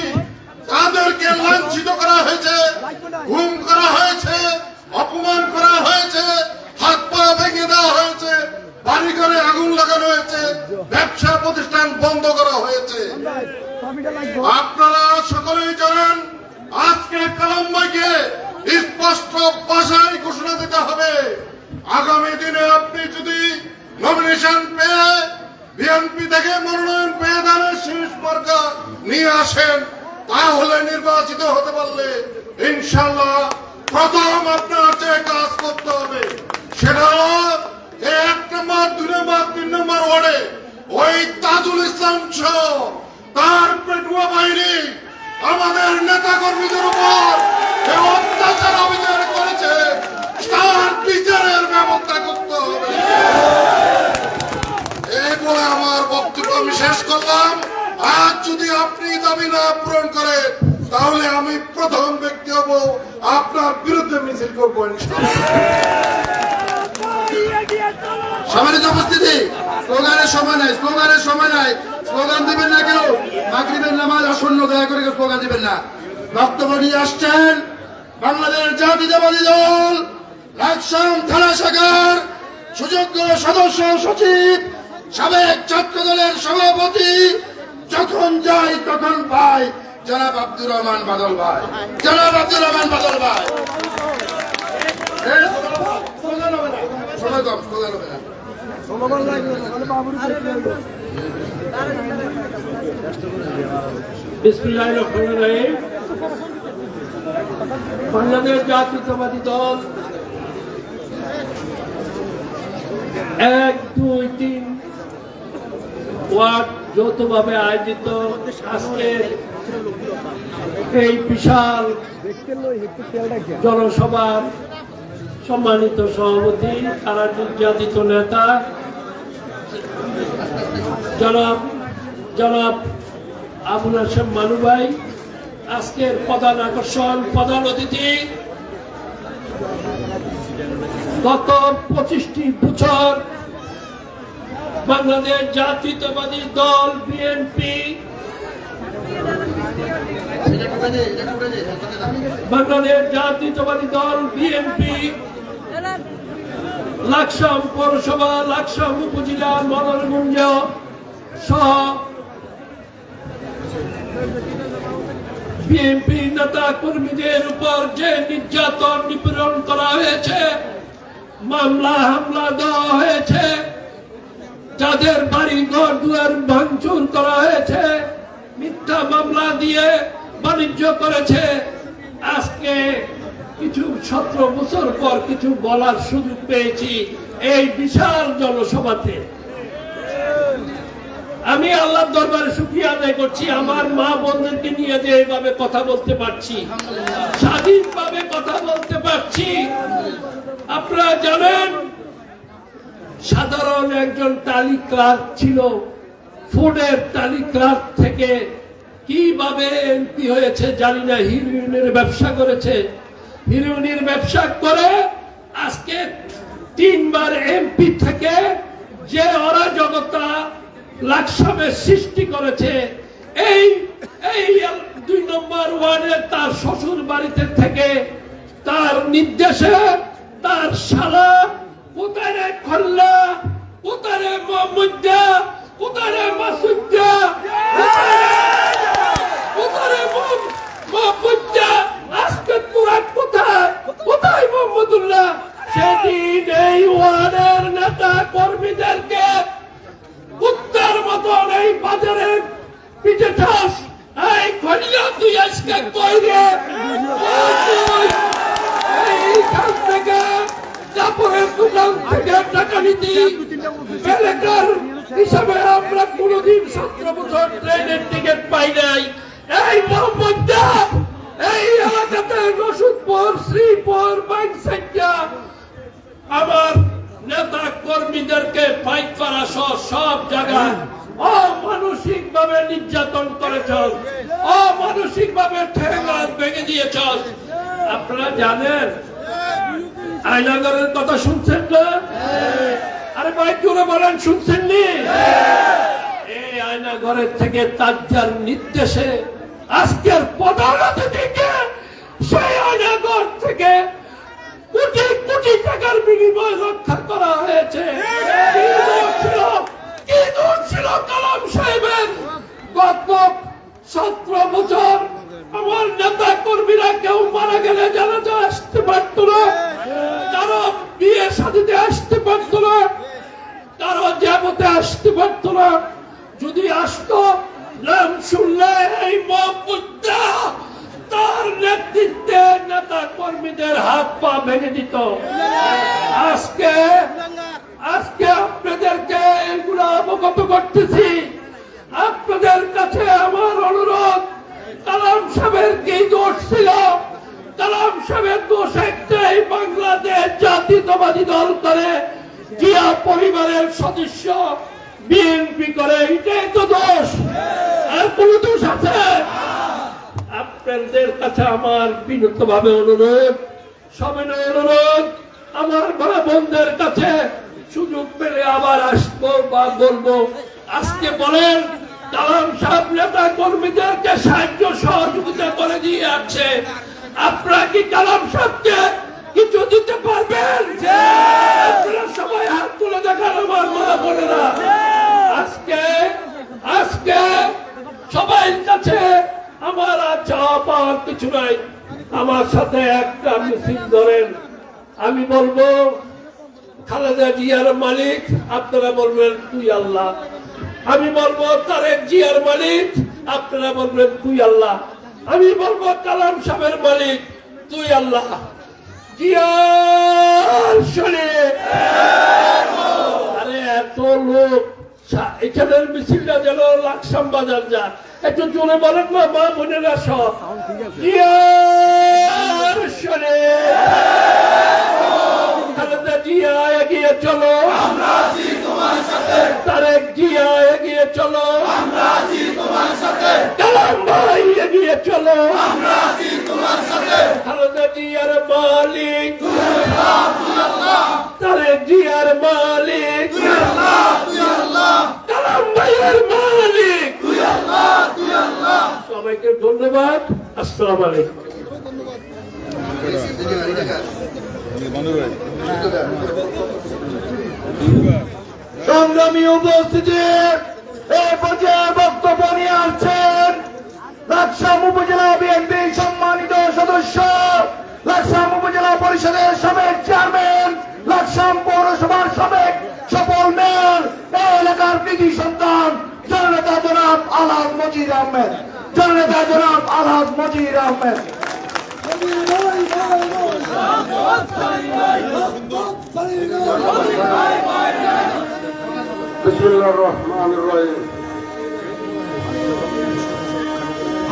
Speaker 3: তাদেরকে লাঞ্ছিত করা হয়েছে, গুম করা হয়েছে, অপমান করা হয়েছে, হাত পা ভেঙে দেওয়া হয়েছে, বাড়িঘরে আগুন লাগানো হয়েছে, ব্যবসা প্রতিষ্ঠান বন্ধ করা হয়েছে। আপনারা সকলেই জানেন আজকে কালাম ভাইকে স্পষ্ট ভাষায় ঘোষণা দিতে হবে, আগামী দিনে আপনি যদি নমিনেশন পেয়ে বিএনপি থেকে মনোনয়ন পেয়ে দানের শীর্ষ মার্কা নিয়ে আসেন, তাহলে নির্বাচিত হতে পারলে ইনশাল্লাহ প্রথম আপনার যে কাজ করতে হবে সেটা হলো 1 নম্বর 2 নম্বর 3 নম্বর ওয়ার্ডে ওই তাজুল ইসলাম সহ তার পেটুয়া বাহিনী আমাদের নেতা কর্মীদের উপর যে অত্যাচার অবিচার করেছে তার বিচারের ব্যবস্থা করতে হবে। এই বলে আমার বক্তব্য আমি শেষ করলাম। আজ যদি আপনি দাবি না পূরণ করেন তাহলে আমি প্রথম ব্যক্তি হব আপনার বিরুদ্ধে মিছিল করবো ইনশাআল্লাহ।
Speaker 2: সম্মানিত উপস্থিতি, স্লোগানের সময় নাই, স্লোগান দিবেন না কেউ। মাগরিবের নামাজ আসন্ন, দয়া করে স্লোগান দিবেন না। বক্তব্য নিয়ে আসছেন বাংলাদেশ জাতীয়তাবাদী দল লাকসাম থানা শাখার সুযোগ্য সদস্য সচিব, সাবেক ছাত্র দলের সভাপতি, যখন যাই তখন পাই, জনাব আব্দুর রহমান বাদল ভাই। সময় কম, স্লোগান হবে না।
Speaker 7: বিসমিল্লাহির রহমানির রহিম। বাংলাদেশ জাতীয়তাবাদী দল 1, 2, 3 ওয়ার্ড যৌথভাবে আয়োজিত আজকের এই বিশাল জনসভার সম্মানিত সভাপতি, তারা নির্যাতিত নেতা জনাব আবুল হাশেম মানু ভাই, আজকের প্রধান আকর্ষণ, প্রধান অতিথি, গত 25টি বছর বাংলাদেশ জাতীয়তাবাদী দল বিএনপি লাকসাম পৌরসভা, লাকসাম উপজেলা, মনোরগঞ্জ সহ বিএনপি নেতা কর্মীদের উপর যে নির্যাতন নিপীড়ন করা হয়েছে, মামলা হামলা দেওয়া হয়েছে, যাদের বাড়ি ঘর দুয়ার ভাঙচুর করা হয়েছে, মিথ্যা মামলা দিয়ে বাণিজ্য করেছে, আজকে কিছু 17 বছর পর কিছু বলার সুযোগ পেয়েছি এই বিশাল জনসভাতে। আমি আল্লাহর দরবারে শুকরিয়া আদায় করছি, আমার মা বোনদেরকে নিয়ে যে এইভাবে কথা বলতে পারছি, স্বাধীনভাবে কথা বলতে পারছি। আপনারা জানেন সাধারণ একজন টালি ক্লার্ক ছিল, ফুডের টালি ক্লার্ক থেকে কিভাবে এমপি হয়েছে জানি না, হিরোইনের ব্যবসা করেছে, হিরোইনের ব্যবসা করে আজকে 3 বার এমপি থেকে যে অরাজকতা লাকসামে সৃষ্টি করেছে, এই 2 নম্বর ওয়ার্ডের তার শ্বশুর বাড়িতে থেকে তার নির্দেশে তার শালা কোথায় রে খল্লা, কোথায় রে মোহাম্মদা, কোথায় রে মাসুদা, কোথায় রে মোহাম্মদা, আজকে তোরা কোথায় মোহাম্মদুল্লাহ? সেদিন এই ওয়ার্ডের নেতা কর্মীদেরকে কুত্তার মতন এই বাজারে পিঠে ঠাস, এই খল্লা তুই আজকে কই রে? এইখান থেকে কাপড়ের দোকান থেকে টাকা নিতি বেলেকার হিসাবে আমরা কোনদিন 17 বছর ট্রেনের টিকিট পাই নাই। এই মোহাম্মদা এই এলাকাতে রসুদপুর, শ্রী পর বাইক সাইডটা আমার নেতা কর্মীদেরকে ফাইট করা সহ সব জায়গায় অমানসিক ভাবে নির্যাতন করেছ, অমানসিক ভাবে ঠেঙ্গা ভেঙে দিয়েছ। আপনারা জানেন আয়নাগরের কথা শুনছেন না? আরে ভাই জোরে বলেন, শুনছেননি? এই আয়নাগরের থেকে তার নির্দেশে আজকের পদোন্নতি থেকে সেই আয়নাগর থেকে কোটি কোটি টাকার বিনিময় রক্ষা করা হয়েছে। কি দোষ ছিল কালাম সাহেবের? গত 17 বছর আমার নেতা কর্মীরা কেউ মারা গেলে জানাজা আসতে পারতো না, কারো বিয়ে শাদীতে আসতে পারতো না, কারো জামাতে আসতে পারতো না। যদি আসতো, নাম শুনলে এই মহম্মদা তার নেতৃত্বে নেতা কর্মীদের হাত পা ভেঙে দিত। আজকে আপনাদেরকে এগুলো অবগত করতেছি। আপনাদের কাছে আমার অনুরোধ, কালাম সাহেবের কি দোষ ছিল? কালাম সাহেবের দোষ একটাই, বাংলাদেশ জাতীয়তাবাদী দল করে, জিয়া পরিবারের সদস্য বিএনপি করে, এটাই তো দোষ। আর কোন দোষ আছে? আপনাদের কাছে আমার বিনীত ভাবে অনুরোধ, সবিনয় অনুরোধ, আমার ভাই বোনদের কাছে সুযোগ পেলে আবার আসবো বা বলবো। আজকে বলেন, কালাম সাহেব নেতা কর্মীদেরকে সাহায্য সহযোগিতা করে দিয়ে আসছে, আপনারা কি কালাম সাহেবকে কিছু দিতে পারবেন? আপনারা সবাই হাত তুলে দেখান আমার মা বোনেরা। আজকে সবাই কাছে আমার চাওয়া পাওয়ার কিছু নাই। আমার সাথে একটা মিছিল ধরেন, আমি বলবো খালেদা জিয়ার মালিক, আপনারা বলবেন তুই আল্লাহ। আমি বলবো তারেক জিয়ার মালিক, আপনারা বলবেন তুই আল্লাহ। আমি বলবো কালাম সাহেবের মালিক, তুই আল্লাহ। জিয়ার শরীর, আরে এত লোক এখানের মিছিলটা যেন লাকসাম বাজার যা, একটু জোরে বলেন না মা বোনেরা সব। জিয়ার শরীর, খালেদা জিয়া এগিয়ে চলো, আমরা আছি তোমার সাথে। তারেক জিয়া এগিয়ে চলো, আমরা আছি তোমার সাথে। কালাম ভাই এগিয়ে চলো, আমরা আছি তোমার সাথে। খালেদা জিয়ার মালিক তুই আল্লাহ, তুই আল্লাহ। তারেক জিয়ার মালিক তুই আল্লাহ, তুই আল্লাহ। কালাম ভাইয়ের মালিক তুই আল্লাহ, তুই আল্লাহ। সবাইকে ধন্যবাদ। আসসালামু আলাইকুম।
Speaker 2: সংগ্রামী উপস্থিতি, এই পর্যায়ে বক্তব্য নিয়ে আসছেন লাকসাম উপজেলা বিএনপি সম্মানিত সদস্য, লাকসাম উপজেলা পরিষদের সাবেক চেয়ারম্যান, লাকসাম পৌরসভার সাবেক সফল মেয়র, এই এলাকার কৃতি সন্তান জননেতা জনাব আলহাজ মজির আহমেদ, জননেতা জনাব আলহাজ মজির আহমেদ।
Speaker 3: বিসমিল্লাহির রহমানির রহিম।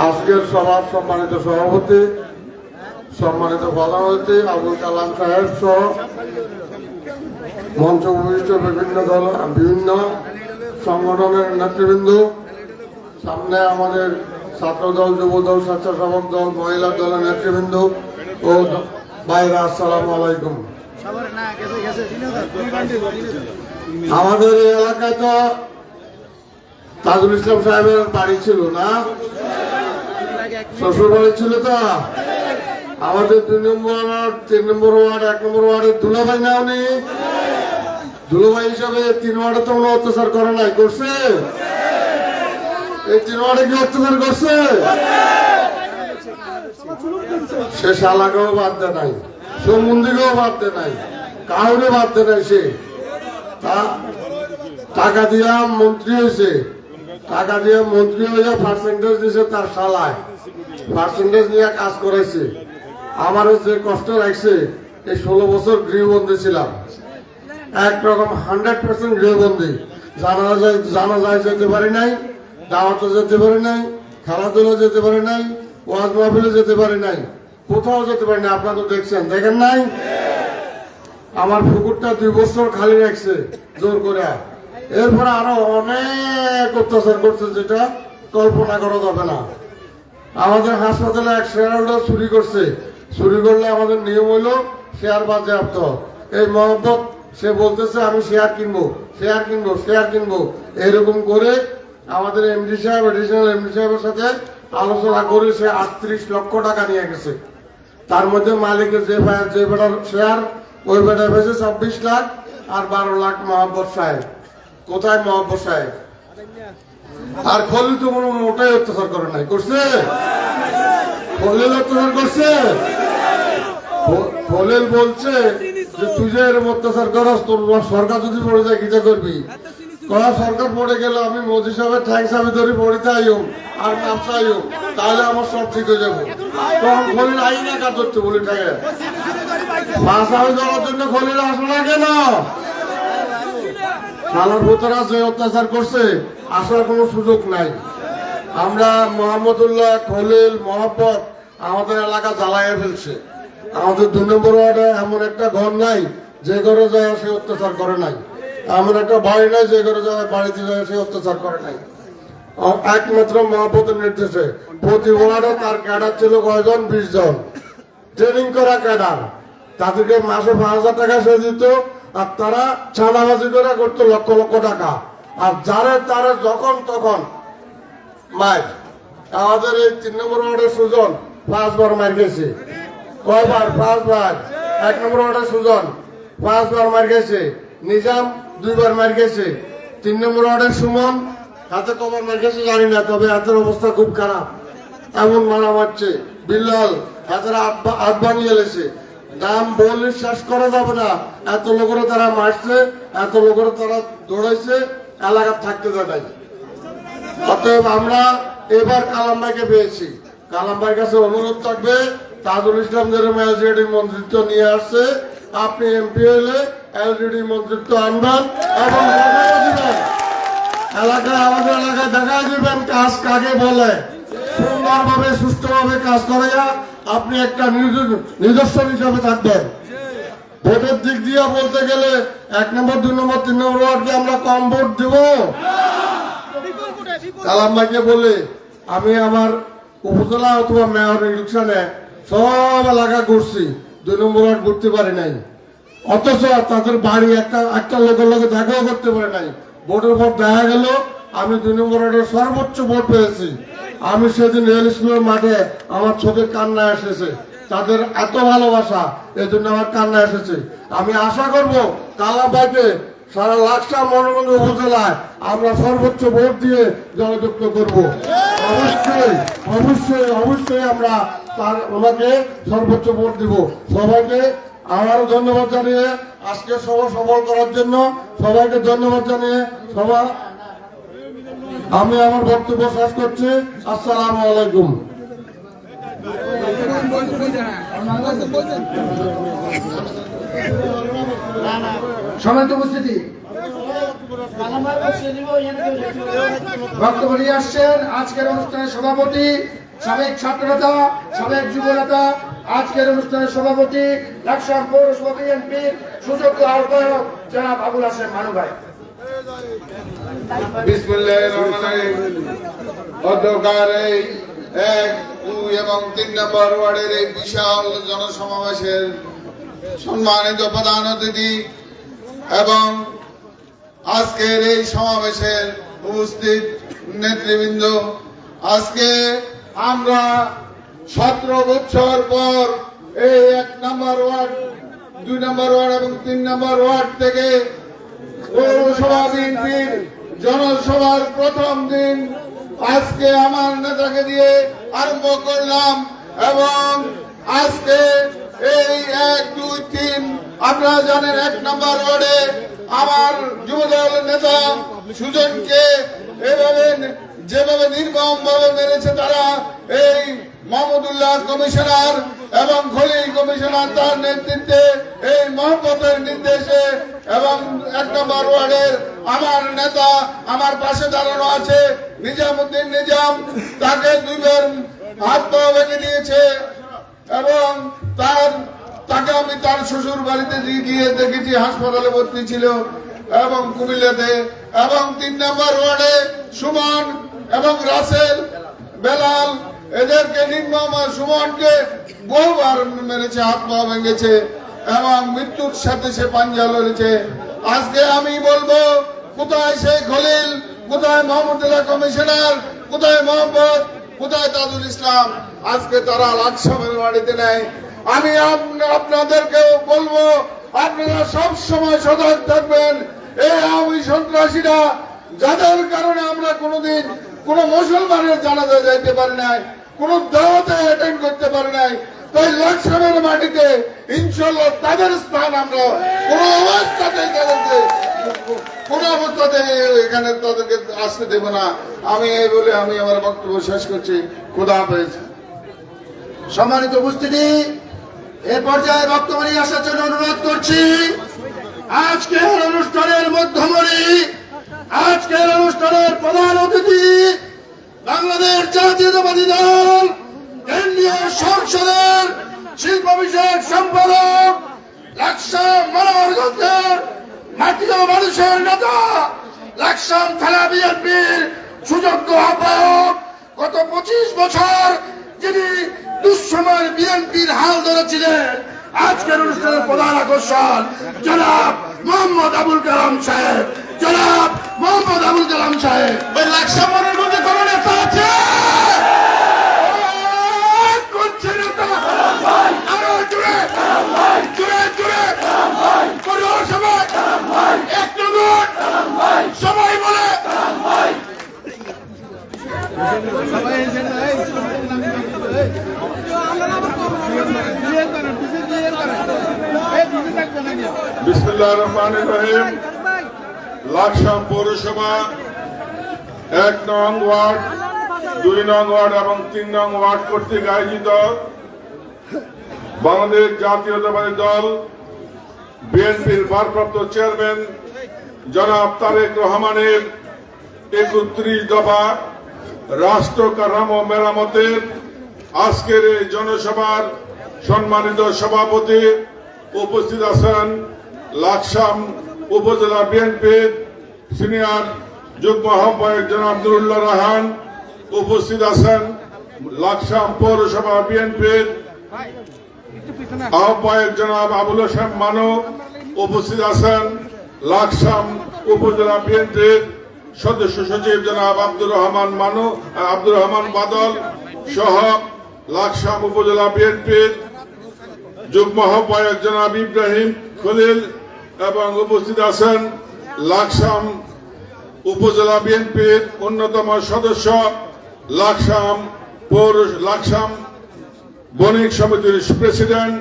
Speaker 3: আজকের সভার সম্মানিত সভাপতি, সম্মানিত প্রধান অতিথি আবুল কালাম সাহেব সহ মঞ্চ উপবিষ্ট বিভিন্ন সংগঠনের নেতৃবৃন্দ, সামনে আমাদের ছাত্রদল, যুবদল, স্বেচ্ছাসেবক দল, মহিলা দলের নেতৃবৃন্দ ও ভাইরা, আসসালামু আলাইকুম। আমাদের এই এলাকায় তো তাজুল ইসলাম সাহেবের বাড়ি ছিল না, শ্বশুর বাড়ি ছিল। তো আমাদের 2 নম্বর ওয়ার্ড, 3 নম্বর ওয়ার্ড, 1 নম্বর ওয়ার্ডের দুলাভাই না, উনি দুলাভাই হিসাবে 3 ওয়ার্ডে তো উনি অত্যাচার করে নাই, করছে? এই 3 ওয়ার্ডে কি অত্যাচার করছে? সে শালাকেও বাদ দেয় নাই, সম্বন্ধীকেও বাদ দেয় নাই, কাউরে বাদ দেয় নাই। সে টাকা দিয়া মন্ত্রী হয়েছে, টাকা দিয়ে মন্ত্রী হয়ে পার্সেন্টেজ দিয়েছে তার শালায়, পার্সেন্টেজ নিয়ে কাজ করাইছে। আমারও যে কষ্ট লাগছে, এই 16 বছর গৃহবন্দী ছিলাম, একরকম 100% গৃহবন্দী। জানা যায় যেতে পারি নাই, দাওয়াতে যেতে পারি নাই, খেলাধুলা যেতে পারি নাই, ওয়াজ মাহফিলে যেতে পারি নাই।
Speaker 2: কোথাও যেতে পারি না। আপনারা তো দেখছেন, দেখেন নাই? আমার পুকুরটা 2 বছর খালি রাখছে জোর করে। এরপরে আরো অনেক অত্যাচার করছে, যেটা কল্পনা করা যাবে না। আমাদের হাসপাতালে এক শেয়ার হোল্ডার চুরি করছে। চুরি করলে আমাদের নিয়ম হইল শেয়ার বাজেয়াপ্ত। এই মহব্বত সে বলতেছে আমি শেয়ার কিনবো, শেয়ার কিনবো, শেয়ার কিনবো, এরকম করে আমাদের এমডি সাহেব, এডিশনাল এমডি সাহেবের সাথে আলোচনা করে সে 38 লক্ষ টাকা নিয়ে গেছে। তার মধ্যে মালিকের যে বেটার শেয়ার, ওই বেটা পেয়েছে 26 লাখ, আর 12 লাখ মহব্বত সাহেব। কোথায় মহব্বত সাহেব? আর খলিল তো কোনো মোটাই অত্যাচার করে নাই, করছে? খলিল অত্যাচার করছে? খলিল বলছে যে তুই যে এরকম অত্যাচার করস, তোর সরকার যদি পড়ে যায় কিটা করবি? কয়া সরকার পড়ে গেল আমি মোদি সাহেবের ঠ্যাং সাবি ধরে পড়িতে আইম আর নামসা আইম, তাহলে আমার সব ঠিক হয়ে যাবো। তখন খলিল আই না কাজ করতে বলি ঠ্যাঙে মাসাবি ধরার জন্য খলিল আসলো না কেন? সালার ভূতরা যে অত্যাচার করছে আসার কোনো সুযোগ নাই। আমরা মোহাম্মদুল্লাহ, খলিল, মহব্বত আমাদের এলাকা জ্বালাইয়া ফেলছে। আমাদের 2 নম্বর ওয়ার্ডে এমন একটা ঘর নাই যে ঘরে যায় সে অত্যাচার করে নাই, এমন একটা বাড়ি নাই যে ঘরে যায় বাড়িতে যায় সে অত্যাচার করে নাই। একমাত্র মহব্বতের নির্দেশে প্রতি ওয়ার্ডে তার ক্যাডার ছিল কয়জন? 20 জন ট্রেনিং করা ক্যাডার। তাদেরকে মাসে 5,000 টাকা সে দিত, আর তারা ছানাবাজি করে করতো লক্ষ লক্ষ টাকা। আর যারে তারে যখন তখন মার। আমাদের এই 3 নম্বর ওয়ার্ডের সুজন 5 বার মার গেছে। কয়বার? 5 বার। 1 নম্বর ওয়ার্ডের সুজন 5 বার মার গেছে। নিজাম 2 বার মার গেছে। 3 নম্বর ওয়ার্ডের সুমন হাতে কবার মার গেছে জানি না, তবে হাতের অবস্থা খুব খারাপ, এমন মারা মারছে। বিল্লাল হাতের হাত বানিয়ে এলেছে। নাম বলে শেষ করা যাবে না, এত লোকেরা তারা মারছে, এত লোকেরা তারা দৌড়াইছে, এলাকা থাকতে দেয় নাই। অতএব আমরা এবার কালাম ভাইকে পেয়েছি। কালাম ভাইয়ের কাছে অনুরোধ থাকবে, তাজুল ইসলাম যেরকম এলজিডি মন্ত্রিত্ব নিয়ে আসছে, আপনি এমপি হলে এলজিডি মন্ত্রিত্ব আনবেন এবং দিবেন এলাকায়, আমাদের এলাকায় দেখা দিবেন কাজ কাকে বলে। সুন্দরভাবে সুষ্ঠুভাবে কাজ করাইয়া আপনি একটা নিদর্শন হিসাবে থাকবেন। ভোটের দিক দিয়ে বলতে গেলে 1 নম্বর, 2 নম্বর, 3 নম্বর ওয়ার্ডকে আমরা কম ভোট দেব। কালাম ভাইকে বলে আমি আমার উপজেলা অথবা মেয়র ইলেকশনে সব এলাকা ঘুরছি, 2 নম্বর ওয়ার্ড ঘুরতে পারি নাই। অথচ তাদের বাড়ি একটা লোকের লোকে দেখাও করতে পারে নাই। ভোটের পর দেখা গেল আমি 2 নম্বর ওয়ার্ডের সর্বোচ্চ ভোট পেয়েছি। আমি সেদিন রেল স্কুলের মাঠে আমার চোখে কান্না এসেছে, তাদের এত ভালোবাসা, এই জন্য আমার কান্না এসেছে। আমি আশা করব কালাম ভাইকে সারা লাকসা মনোরঞ্জ উপজেলায় আমরা সর্বোচ্চ ভোট দিয়ে জয়যুক্ত করব। অবশ্যই অবশ্যই অবশ্যই আমরা ওনাকে সর্বোচ্চ ভোট দিব। সবাইকে আবারও ধন্যবাদ জানিয়ে আজকে সভা সফল করার জন্য সবাইকে ধন্যবাদ জানিয়ে আমি আমার বক্তব্য শেষ করছি। আসসালামু আলাইকুম।
Speaker 5: সম্মানিত উপস্থিতি, বক্তব্য নিয়ে আসছেন আজকের অনুষ্ঠানের সভাপতি, সাবেক ছাত্রনেতা, সাবেক যুব নেতা, আজকের অনুষ্ঠানের সভাপতি লাকসাম পৌরসভা বিএনপির সুযোগ্য আহ্বায়ক জনাব আবুল হাসেম মানু ভাই।
Speaker 3: বিসমিল্লাহির রহমানির রহিম। অধ্যকার এই 1, 2 এবং 3 নম্বর ওয়ার্ডের এই বিশাল জনসমাবেশের সম্মানিত প্রধান অতিথি এবং আজকের এই সমাবেশের উপস্থিত নেতৃবৃন্দ, আজকে আমরা 17 বছর পর এই 1 নম্বর ওয়ার্ড, 2 নম্বর ওয়ার্ড এবং 3 নম্বর ওয়ার্ড থেকে পৌরসভা বিএনপির জনসভার প্রথম দিন আজকে আমার নেতাকে দিয়ে আরম্ভ করলাম। এবং আজকে এই 1, 2, 3 আপনারা জানেন 1 নম্বর ওয়ার্ডে আমার যুবদল নেতা সুজনকে এভাবে যেভাবে নির্মম ভাবে মেরেছে তারা, এই মাহমুদুল্লাহ কমিশনার এবং খলিল কমিশনার তার নেতৃত্বে, এই মহব্বতের নির্দেশে এবং 1 নম্বর ওয়ার্ডের আমার নেতা আমার পাশে দাঁড়ানো আছে নিজামুদ্দিন নিজাম, তাকে 2 বার হাত পা ভেঙে দিয়েছে। এবং তাকে আমি তার শ্বশুর বাড়িতে গিয়ে দেখেছি, হাসপাতালে ভর্তি ছিল এবং কুমিল্লাতে। এবং 3 নম্বর ওয়ার্ডে সুমন এবং রাসেল, বেলাল, এদেরকে নির্মম, সুমনকে বহুবার মেরেছে, হাত পা ভেঙেছে এবং মৃত্যুর সাথে সে পাঞ্জা লড়েছে। আজকে আমি বলবো, কোথায় শেখ খলিল, কোথায় মোহাম্মদুল্লাহ কমিশনার, কোথায় মোহাম্মদ, কোথায় তাজুল ইসলাম? আজকে তারা লাকসামের বাড়িতে নেই। আমি আপনাদেরকেও বলবো, আপনারা সব সময় সজাগ থাকবেন। এই আওয়ামী সন্ত্রাসীরা, যাদের কারণে আমরা কোনোদিন কোন মুসলমানের জানাজা যাইতে পারি নাই, কোন দাওয়াতে অ্যাটেন্ড করতে পারি নাই, তাই লাকসামের মাটিতে ইনশাল্লাহ তাদের স্থান আমরা কোন অবস্থাতেই এখানে তাদেরকে আসতে দেব না। আমি এই বলে আমি আমার বক্তব্য শেষ করছি। খোদা হাফেজ।
Speaker 2: সম্মানিত উপস্থিতি, এ পর্যায়ে বক্তব্য নিয়ে আসার জন্য অনুরোধ করছি আজকের অনুষ্ঠানের মধ্যমণি, আজকের অনুষ্ঠানের প্রধান অতিথি, বাংলাদেশ জাতীয়তাবাদী দল কেন্দ্রীয় সংসদের শিল্প বিষয়ক সম্পাদক, লাকসাম মনোহরগঞ্জের মাটি ও মানুষের নেতা, লাকসাম থানা বিএনপির সুযোগ্য আহ্বায়ক, গত 25 বছর যিনি দুঃসময় বিএনপির হাল ধরেছিলেন, আজকের অনুষ্ঠানের প্রধান আকর্ষণ জনাব মোহাম্মদ আবুল কালাম সাহেব। জনাব মোহাম্মদ আবুল কালাম সাহেব।
Speaker 3: ওই লাকসামের মধ্যে কোন নেতা আছে?
Speaker 2: করছে নেতা আরো জুড়ে জুড়ে জুড়ে পৌরসভা এক নগর সবাই বলে
Speaker 4: বিসমিল্লাহির রহমানির রহিম। লাকসাম পৌরসভা 1 নং ওয়ার্ড, 2 নং ওয়ার্ড এবং 3 নং ওয়ার্ড কর্তৃক আয়োজিত বাংলাদেশ জাতীয়তাবাদী দল বিএনপির ভারপ্রাপ্ত চেয়ারম্যান জনাব তারেক রহমানের 31 দফা রাষ্ট্র কাঠামো মেরামতের আজকের এই জনসভার সম্মানিত সভাপতি উপস্থিত আছেন লাকসাম উপজেলা বিএনপির সিনিয়র যুগ্ম আহ্বায়ক জনাব নুরুল্লাহ রাহান, উপস্থিত আছেন লাকসাম পৌরসভা বিএনপির আহ্বায়ক জনাব আবুল হোসেন মানু, উপস্থিত আছেন লাকসাম উপজেলা বিএনপির সদস্য সচিব জনাব আব্দুর রহমান বাদল সহ লাকসাম উপজেলা বিএনপির যুগ্ম আহ্বায়ক জনাব ইব্রাহিম খলিল এবং উপস্থিত আছেন লাকসাম উপজেলা বিএনপির অন্যতম সদস্য লাকসাম বণিক সমিতির প্রেসিডেন্ট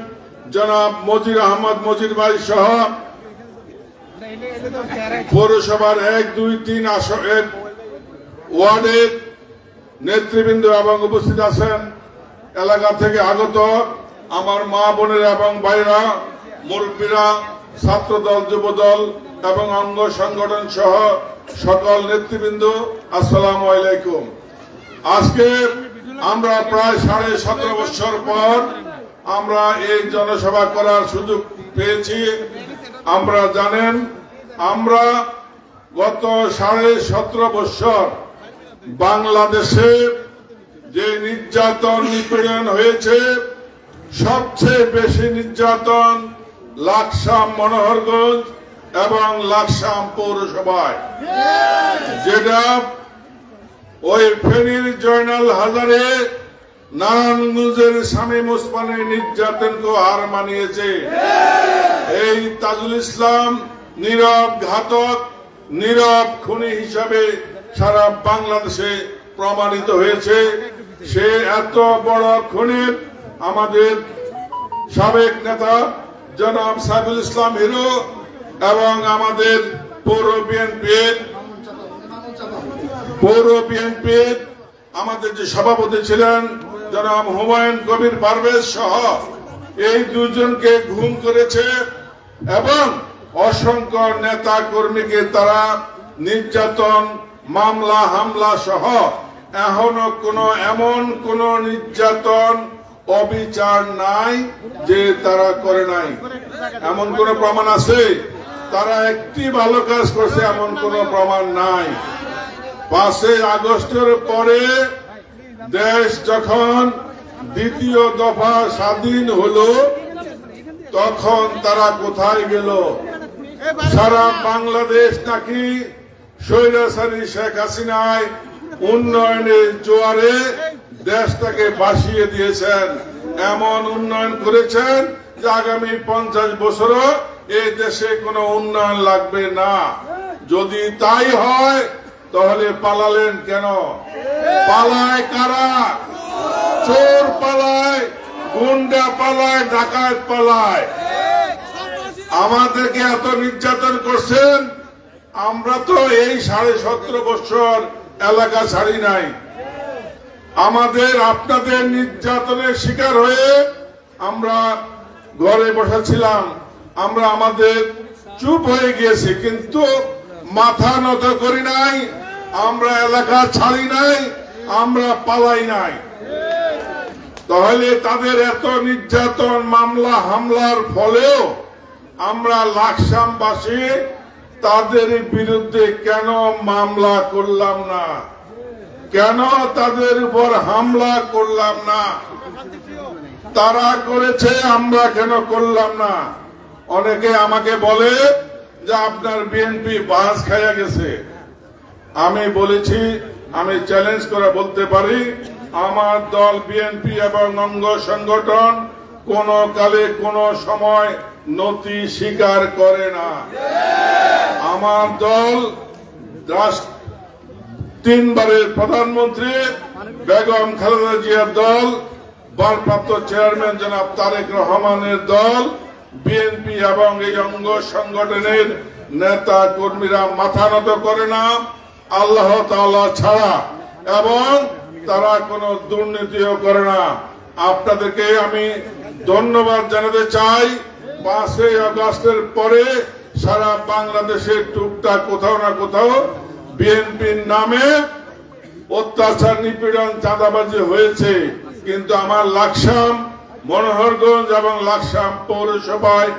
Speaker 4: জনাব মজির আহমদ মজির ভাই সহ পৌরসভার 1, 2, 3 আসনের ওয়ার্ডের নেতৃবৃন্দ এবং উপস্থিত আছেন এলাকা থেকে আগত আমার মা বোনেরা এবং ভাইরা, মুরব্বীরা, ছাত্রদল, যুবদল এবং অঙ্গ সংগঠন সহ সকল নেতৃবৃন্দ, আসসালামু আলাইকুম। আজকে আমরা প্রায় 17.5 বছর পর আমরা এই জনসভা করার সুযোগ পেয়েছি। আমরা জানেন, আমরা গত 17.5 বছর বাংলাদেশে যে নির্যাতন নিপীড়ন হয়েছে, সবচেয়ে বেশি নির্যাতন লাকসাম মনোহরগঞ্জ এবং লাকসাম পৌরসভায়, যেটা ওই ফেনীর জয়নাল হাজারে, নারায়ণগঞ্জের শামীম ওসমানের নির্যাতনকে হার মানিয়েছে। এই তাজুল ইসলাম নীরব ঘাতক, নীরব খুনি হিসাবে সারা বাংলাদেশে প্রমাণিত হয়েছে। সে এত বড় খুনি, আমাদের সাবেক নেতা জনাব সাইফুল ইসলাম হিরো এবং আমাদের পৌর বিএনপির আমাদের যে সভাপতি ছিলেন জনাব হুমায়ুন কবির পারভেজ সহ এই দুজনকে গুম করেছে এবং অসংখ্য নেতা কর্মীকে তারা নির্যাতন, মামলা, হামলা সহ এখনো এমন কোন নির্যাতন অবিচার নাই যে তারা করে নাই, এমন কোন প্রমাণ আছে? তারা একটি ভালো কাজ করছে এমন কোন প্রমাণ নাই। 5 আগস্টের পরে দেশ যখন দ্বিতীয় দফা স্বাধীন হলো তখন তারা কোথায় গেল? সারা বাংলাদেশ নাকি স্বৈরাচারী শেখ হাসিনায় উন্নয়নের জোয়ারে দেশটাকে ভাসিয়ে দিয়েছেন। এমন উন্নয়ন করেছেন যে আগামী 50 বছরও এই দেশে কোনো উন্নয়ন লাগবে না। যদি তাই হয় তাহলে পালালেন কেন? পালায় কারা? চোর পালায়, গুন্ডা পালায়, ডাকাত পালায়। আমাদেরকে এত নির্যাতন করছেন, আমরা তো এই 17.5 বছর এলাকা ছাড়ি নাই। আমাদের আপনাদের নির্যাতনের শিকার হয়ে আমরা ঘরে বসেছিলাম, আমরা আমাদের চুপ হয়ে গিয়েছি, কিন্তু মাথা নত করি নাই, আমরা এলাকা ছাড়ি নাই, আমরা পালাই নাই। তাহলে তাদের এত নির্যাতন, মামলা হামলার ফলেও আমরা লাকসামবাসী তাদের বিরুদ্ধে কেন মামলা করলাম না? কেন তাদের উপর হামলা করলাম না? তারা করেছে, আমরা কেন করলাম না? অনেকে আমাকে বলে যে আপনার বিএনপি বাস খাইয়া গেছে। আমি বলেছি, আমি চ্যালেঞ্জ করে বলতে পারি, আমার দল বিএনপি এবং অঙ্গ সংগঠন কোন কালে কোন সময় নতি স্বীকার করে না। আমার দল 3বারের প্রধানমন্ত্রী বেগম খালেদা জিয়ার দল, ভারপ্রাপ্ত চেয়ারম্যান জনাব তারেক রহমানের দল, বিএনপি এবং এই অঙ্গ সংগঠনের নেতা কর্মীরা মাথা নত করে না আল্লাহ তাআলা ছাড়া, এবং তারা কোনো দুর্নীতিও করে না। আপনাদেরকে আমি ধন্যবাদ জানাতে চাই। 5 আগস্টের পরে সারা বাংলাদেশের টুকটাক কোথাও না কোথাও বিএনপির নামে অত্যাচার, নিপীড়ন, চাঁদাবাজি হয়েছে, কিন্তু আমার লাকসাম, মনোহরগঞ্জ এবং লাকসাম পৌরসভায়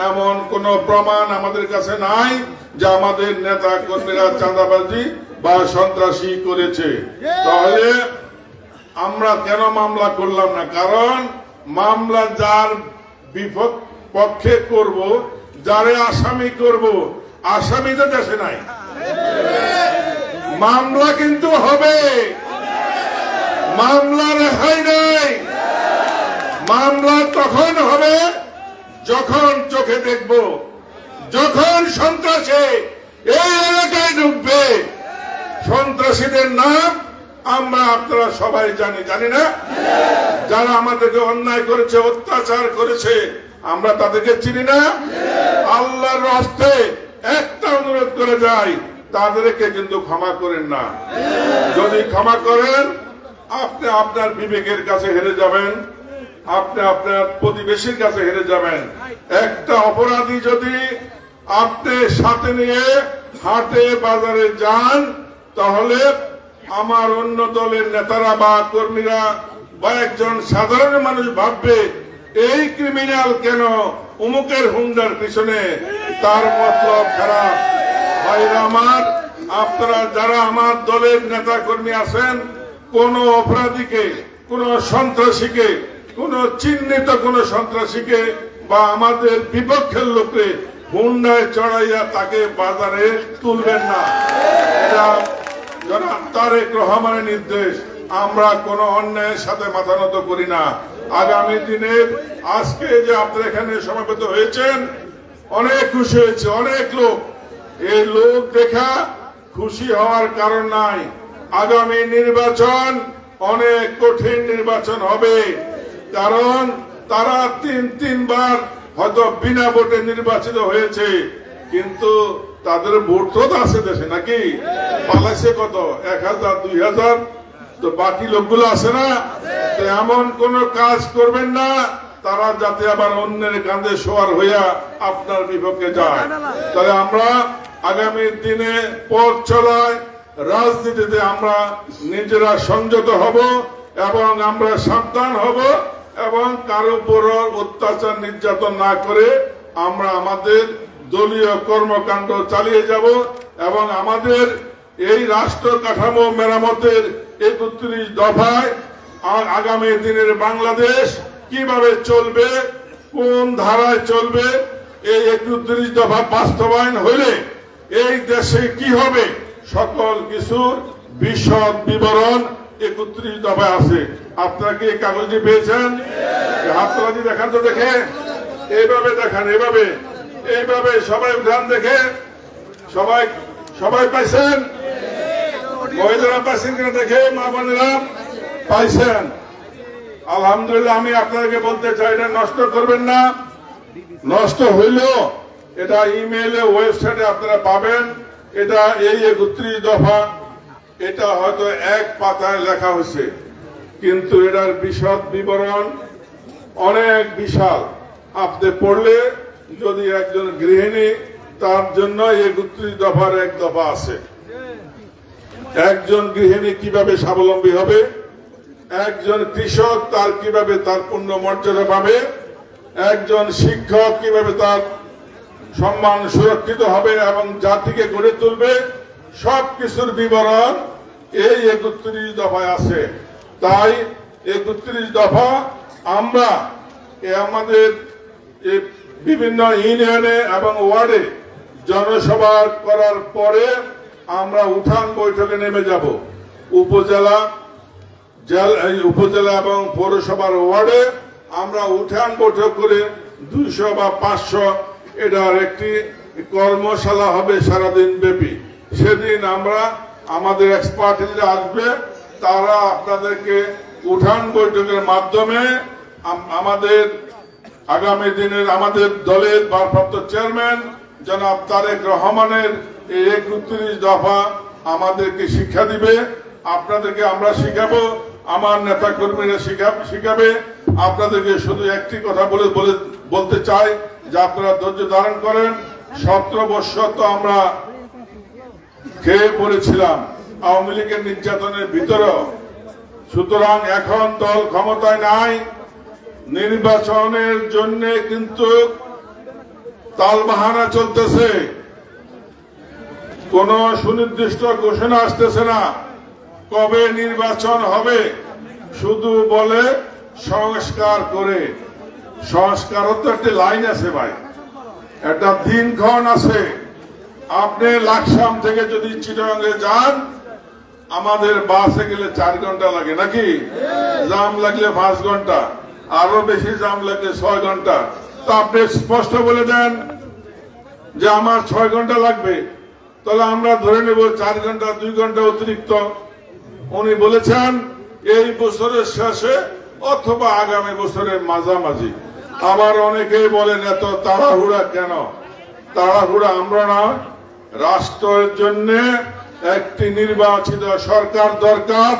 Speaker 4: এমন কোন প্রমাণ আমাদের কাছে নাই যে আমাদের নেতা কর্মীরা চাঁদাবাজি বা সন্ত্রাসী করেছে। তাহলে আমরা কেন মামলা করলাম না? কারণ মামলা যার পক্ষে করব, যারে আসামি করব, আসামি তো দেশে নাই। মামলা কিন্তু হবে, মামলা রেহাই নাই। মামলা তখন হবে যখন চোখে দেখব, যখন সন্ত্রাসী এই এলাকায় ঢুকবে। সন্ত্রাসীদের নাম আমরা আপনারা সবাই জানি না? যারা আমাদেরকে অন্যায় করেছে, অত্যাচার করেছে, আমরা তাদেরকে চিনি না? আল্লাহর রাস্তে একটা অনুরোধ করে যাই, তাদেরকে কিন্তু ক্ষমা করেন না। যদি ক্ষমা করেন, আপনি আপনার বিবেকের কাছে হেরে যাবেন, আপনি আপনার প্রতিবেশীর কাছে হেরে যাবেন। একটা অপরাধী যদি আপনি সাথে নিয়ে হাটে বাজারে যান, তাহলে আমার অন্য দলের নেতারা বা কর্মীরা বা একজন সাধারণ মানুষ ভাববে এই ক্রিমিনাল কেন অমুকের হুন্ডার পিছনে, তার মতলব খারাপ। ভাইরা আমার, আপনারা যারা আমার দলের নেতা কর্মী আছেন, কোন অপরাধীকে, কোন সন্ত্রাসীকে, কোন চিহ্নিত কোন সন্ত্রাসীকে বা আমাদের বিপক্ষের লোককে হুন্ডায় চড়াইয়া তাকে বাজারে তুলবেন না। এটা জনাব তারেক রহমানের নির্দেশ। আমরা কোন অন্যায়ের সাথে মাথা নত করি না। আগামী দিনের আজকে যে আপনারা এখানে সমাবেত হয়েছেন, অনেক খুশি হয়েছে অনেক লোক। এই লোক দেখা খুশি হওয়ার কারণ নাই। আগামী নির্বাচন অনেক কঠিন নির্বাচন হবে, কারণ তারা তিনবার হয়তো বিনা ভোটে নির্বাচিত হয়েছে, কিন্তু তাদের ভোট তো আছে দেশে নাকি? পালাইছে কত? 1000, 2000, তো বাকি লোকগুলো আছে না? তো এমন কোন কাজ করবেন না তারা যাতে আবার অন্যের কাঁধে শোয়ার হইয়া আপনার বিপক্ষে যায়। তাহলে আমরা আগামী দিনে পথ চলায় রাজনীতিতে আমরা নিজেরা সংযত হব এবং আমরা সাবধান হব এবং কারো উপর অত্যাচার নির্যাতন না করে আমরা আমাদের দলীয় কর্মকাণ্ড চালিয়ে যাব এবং আমাদের এই রাষ্ট্র কাঠামো মেরামতের ৩১ দফায় আগামী দিনের বাংলাদেশ কিভাবে চলবে, কোন ধারায় চলবে, এই ৩১ দফা বাস্তবায়ন হইলে এই দেশে কি হবে সকল কিছুর বিশদ বিবরণ ৩১ দফায় আছে। আপনারা কি এই কাগজটি পেয়েছেন? হাততালি দেখান তো দেখে, এইভাবে দেখান, এইভাবে সবাই উঠান দেখে, সবাই পাইছেন? মহিলারা পাইছেন কিনা দেখে, মা বোনেরা পাইছেন? আলহামদুলিল্লাহ। আমি আপনাদেরকে বলতে চাই, এটা নষ্ট করবেন না। নষ্ট হইলেও এটা ইমেইলে, ওয়েবসাইটে আপনারা পাবেন। এটা এই ৩১ দফা, এটা হয়তো এক পাতায় লেখা হয়েছে, কিন্তু এটার বিশদ বিবরণ অনেক বিশাল। আপনি পড়লে যদি একজন গৃহিণী, তার জন্য ৩১ দফার এক দফা আছে। একজন গৃহিণী কিভাবে স্বাবলম্বী হবে, একজন কৃষক তার কিভাবে তার পূর্ণ মর্যাদা পাবে, একজন শিক্ষক কিভাবে তার সম্মান সুরক্ষিত হবে এবং জাতিকে গড়ে তুলবে, সবকিছুর বিবরণ এই ৩১ দফায় আছে। তাই ৩১ দফা আমরা আমাদের বিভিন্ন ইউনিয়নে এবং ওয়ার্ডে জনসভা করার পরে আমরা উঠান বৈঠকে নেমে যাব। উপজেলা এবং পৌরসভার ওয়ার্ডে আমরা উঠান বৈঠক করে 200 বা 500 এটার একটি কর্মশালা হবে সারাদিন ব্যাপী। সেদিন আমরা আমাদের এক্সপার্টরা আসবে, তারা আপনাদেরকে উঠান বৈঠকের মাধ্যমে আমাদের আগামী দিনের আমাদের দলের ভারপ্রাপ্ত চেয়ারম্যান জনাব তারেক রহমানের এই ৩১ দফা আমাদেরকে শিক্ষা দিবে, আপনাদেরকে আমরা শিখাবো, আমার নেতা কর্মীরা শিখাবে। আপনাদেরকে শুধু একটি কথা বলতে চাই যে আপনারা ধৈর্য ধারণ করেন। 17 বছর তো আমরা খেয়ে পড়েছিলাম আওয়ামী লীগের নির্যাতনের ভিতরেও। সুতরাং এখন দল ক্ষমতায় নাই, নির্বাচনের জন্য কিন্তু তালবাহানা চলতেছে, কোন সুনির্দিষ্ট ঘোষণা আসতেছে না কবে নির্বাচন হবে। শুধু বলে সংস্কার করে, সংস্কারও তো একটা লাইন আছে ভাই, একটা দিনক্ষণ আছে। আপনি লাকসাম থেকে যদি চিটাগাঙ্গে যান, আমাদের বাসে গেলে 4 ঘন্টা লাগে নাকি, জাম লাগলে 5 ঘন্টা, আরো বেশি জাম লাগলে 6 ঘন্টা। তো আপনি স্পষ্ট বলে দেন যে আমার 6 ঘন্টা লাগবে, তাহলে আমরা ধরে নেব 4 ঘন্টা, 2 ঘন্টা অতিরিক্ত। উনি বলেছেন এই বছরের শেষে অথবা আগামী বছরের মাঝামাঝি। আবার অনেকেই বলেন এত তাড়াহুড়া কেন? তাড়াহুড়া আমরা না, রাষ্ট্রের জন্য একটি নির্বাচিত সরকার দরকার,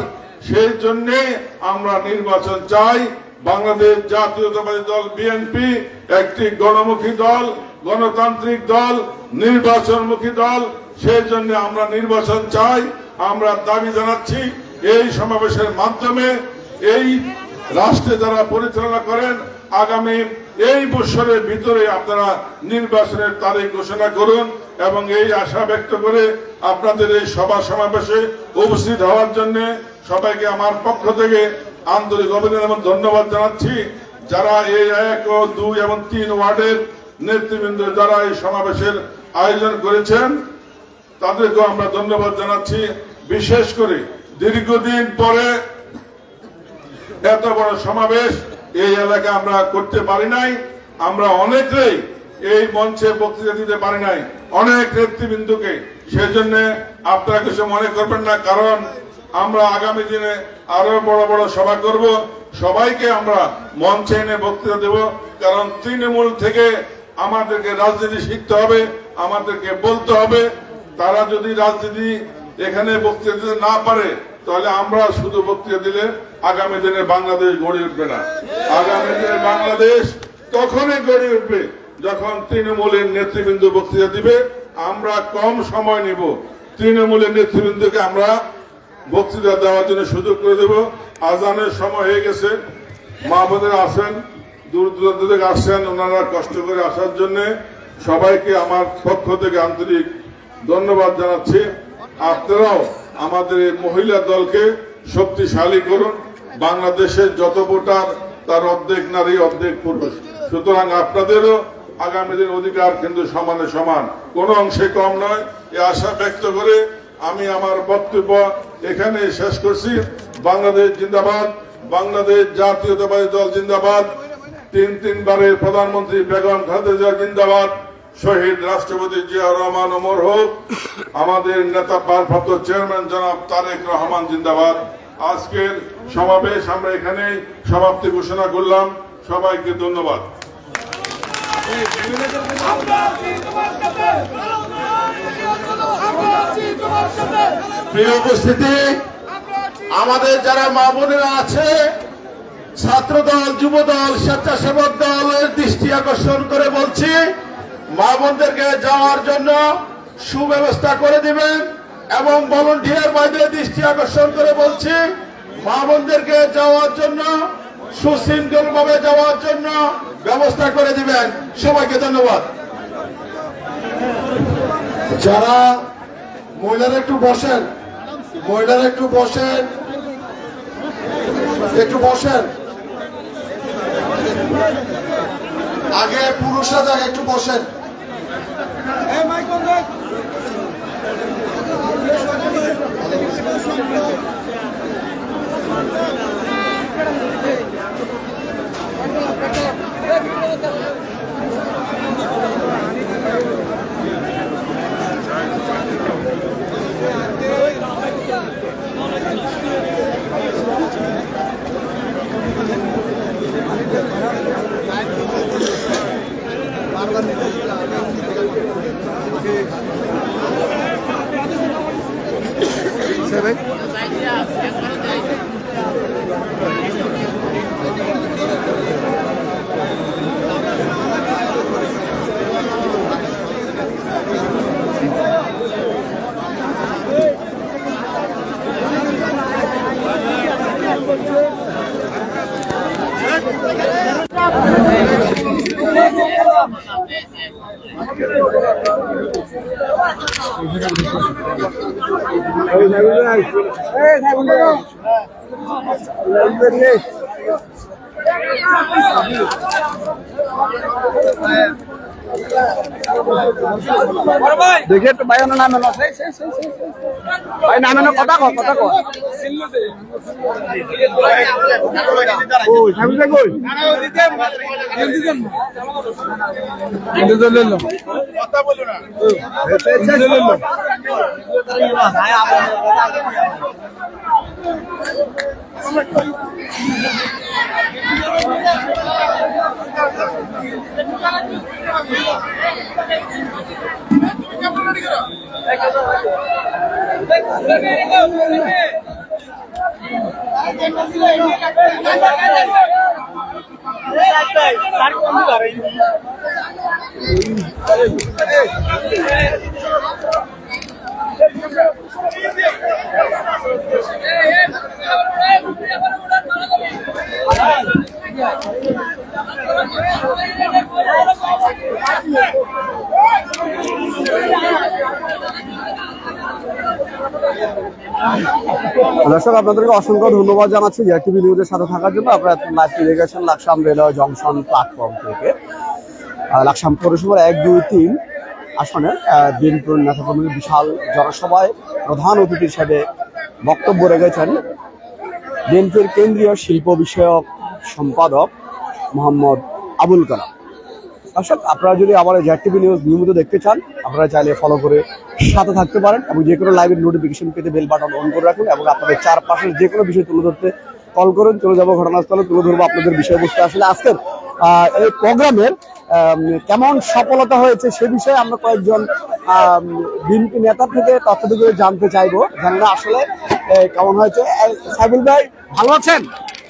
Speaker 4: সেই জন্য আমরা নির্বাচন চাই। বাংলাদেশ জাতীয়তাবাদী দল বিএনপি একটি গণমুখী দল, গণতান্ত্রিক দল, নির্বাচনমুখী দল, সেই জন্য আমরা নির্বাচন চাই। আমরা দাবি জানাচ্ছি এই সমাবেশের মাধ্যমে এই রাষ্ট্রে যারা পরিচালনা করেন, আগামী এই বছরের ভিতরে আপনারা নির্বাচনের তারিখ ঘোষণা করুন এবং এই আশা ব্যক্ত করে আপনাদের এই সভা সমাবেশে উপস্থিত হওয়ার জন্য সবাইকে আমার পক্ষ থেকে আন্তরিক অভিনন্দন এবং ধন্যবাদ জানাচ্ছি। যারা এই 1 ও 2 এবং 3 ওয়ার্ডের নেতৃবৃন্দ যারা এই সমাবেশের আয়োজন করেছেন, তাদেরকেও আমরা ধন্যবাদ জানাচ্ছি। বিশেষ করে দীর্ঘদিন পরে এত বড় সমাবেশ এই এলাকায় আমরা করতে পারি নাই। আমরা অনেকেই এই মঞ্চে বক্তৃতা দিতে পারি নাই, অনেক নেতৃবৃন্দকে। সেজন্য আপনারা কিছু মনে করবেন না, কারণ আমরা আগামী দিনে আরো বড় বড় সভা করব, সবাইকে আমরা মঞ্চে এনে বক্তৃতা দেব। কারণ তৃণমূল থেকে আমাদেরকে রাজনীতি শিখতে হবে, আমাদেরকে বলতে হবে। তারা যদি রাজনীতি এখানে বক্তৃতা দিতে না পারে, তাহলে আমরা শুধু বক্তৃতা দিলে আগামী দিনে বাংলাদেশ গড়ে উঠবে না। আগামী দিনে বাংলাদেশ তখনই গড়ে উঠবে যখন তৃণমূলের নেতৃবৃন্দ বক্তৃতা দিবে। আমরা কম সময় নিব, তৃণমূলের নেতৃবৃন্দকে আমরা বক্তৃতা দেওয়ার জন্য সুযোগ করে দেব। আজানের সময় হয়ে গেছে, মা বোনেরা আছেন, দূর দূরান্ত থেকে আসছেন, ওনারা কষ্ট করে আসার জন্য সবাইকে আমার পক্ষ থেকে আন্তরিক ধন্যবাদ জানাচ্ছি। আপনারাও আমাদের এই মহিলা দলকে শক্তিশালী করুন। বাংলাদেশের যত ভোটার তার অর্ধেক নারী অর্ধেক পুরুষ, সুতরাং আপনাদেরও আগামী দিন অধিকার কিন্তু সমানে সমান, কোনো অংশে কম নয়। এই আশা ব্যক্ত করে আমি আমার বক্তব্য এখানে শেষ করছি। বাংলাদেশ জিন্দাবাদ, বাংলাদেশ জাতীয়তাবাদী দল জিন্দাবাদ, তিনবারের প্রধানমন্ত্রী বেগম খালেদা জিন্দাবাদ, শহীদ রাষ্ট্রপতি জিয়াউর রহমান অমর হোক, আমাদের নেতা ভারপ্রাপ্ত চেয়ারম্যান জনাব তারেক রহমান জিন্দাবাদ। আজকের সমাবেশ আমরা এখানেই সমাপ্তি ঘোষণা করলাম। সবাইকে ধন্যবাদ।
Speaker 3: প্রিয় উপস্থিতি, আমাদের যারা মা বোনেরা আছে, ছাত্র দল, যুব দল, স্বেচ্ছাসেবক দলের দৃষ্টি আকর্ষণ করে বলছি, মা বোনদেরকে যাওয়ার জন্য সুব্যবস্থা করে দিবেন এবং ভলান্টিয়ার ভাইদের দৃষ্টি আকর্ষণ করে বলছি, মা বোনদেরকে যাওয়ার জন্য সুশৃঙ্খল ভাবে যাওয়ার জন্য ব্যবস্থা করে দিবেন। সবাইকে ধন্যবাদ। যারা মহিলারা একটু বসেন, মহিলারা একটু বসেন, একটু বসেন। আগে পুরুষরা যাক, একটু বসেন।
Speaker 5: দেখি একটু ভাই নামে ভাই নামে কথা কর
Speaker 8: দর্শক, আপনাদেরকে অসংখ্য ধন্যবাদ জানাচ্ছি টিভি নিউজের সাথে থাকার জন্য। আপনারা লাইভ ফিরে গেছেন লাকসাম রেলওয়ে জংশন প্ল্যাটফর্ম থেকে। লাকসাম পৌরসভার 1, 2, 3 আসনে বিএনপির নেতাকর্মীর বিশাল জনসভায় প্রধান অতিথি হিসেবে বক্তব্য রেখেছেন বিএনপির কেন্দ্রীয় শিল্প বিষয়ক সম্পাদক মোহাম্মদ আবুল কালাম। দর্শক, আপনারা যদি আমার টিভি নিউজ নিয়মিত দেখতে চান, আপনারা চাইলে ফলো করে সাথে থাকতে পারেন এবং যে কোনো লাইভের নোটিফিকেশন পেতে বেল বাটন অন করে রাখুন এবং আপনাদের চারপাশের যে কোনো বিষয় তুলে ধরতে কল করুন। চলে যাবো ঘটনাস্থলে, তুলে ধরবো আপনাদের বিষয়বস্তু। আসলে আজকের এই প্রোগ্রামের কেমন সফলতা হয়েছে সে বিষয়ে আমরা কয়েকজন বিএনপি নেতা থেকে তথ্য জানতে চাইবো। জানি না আসলে কেমন হয়েছে। সাইবুল ভাই ভালো আছেন?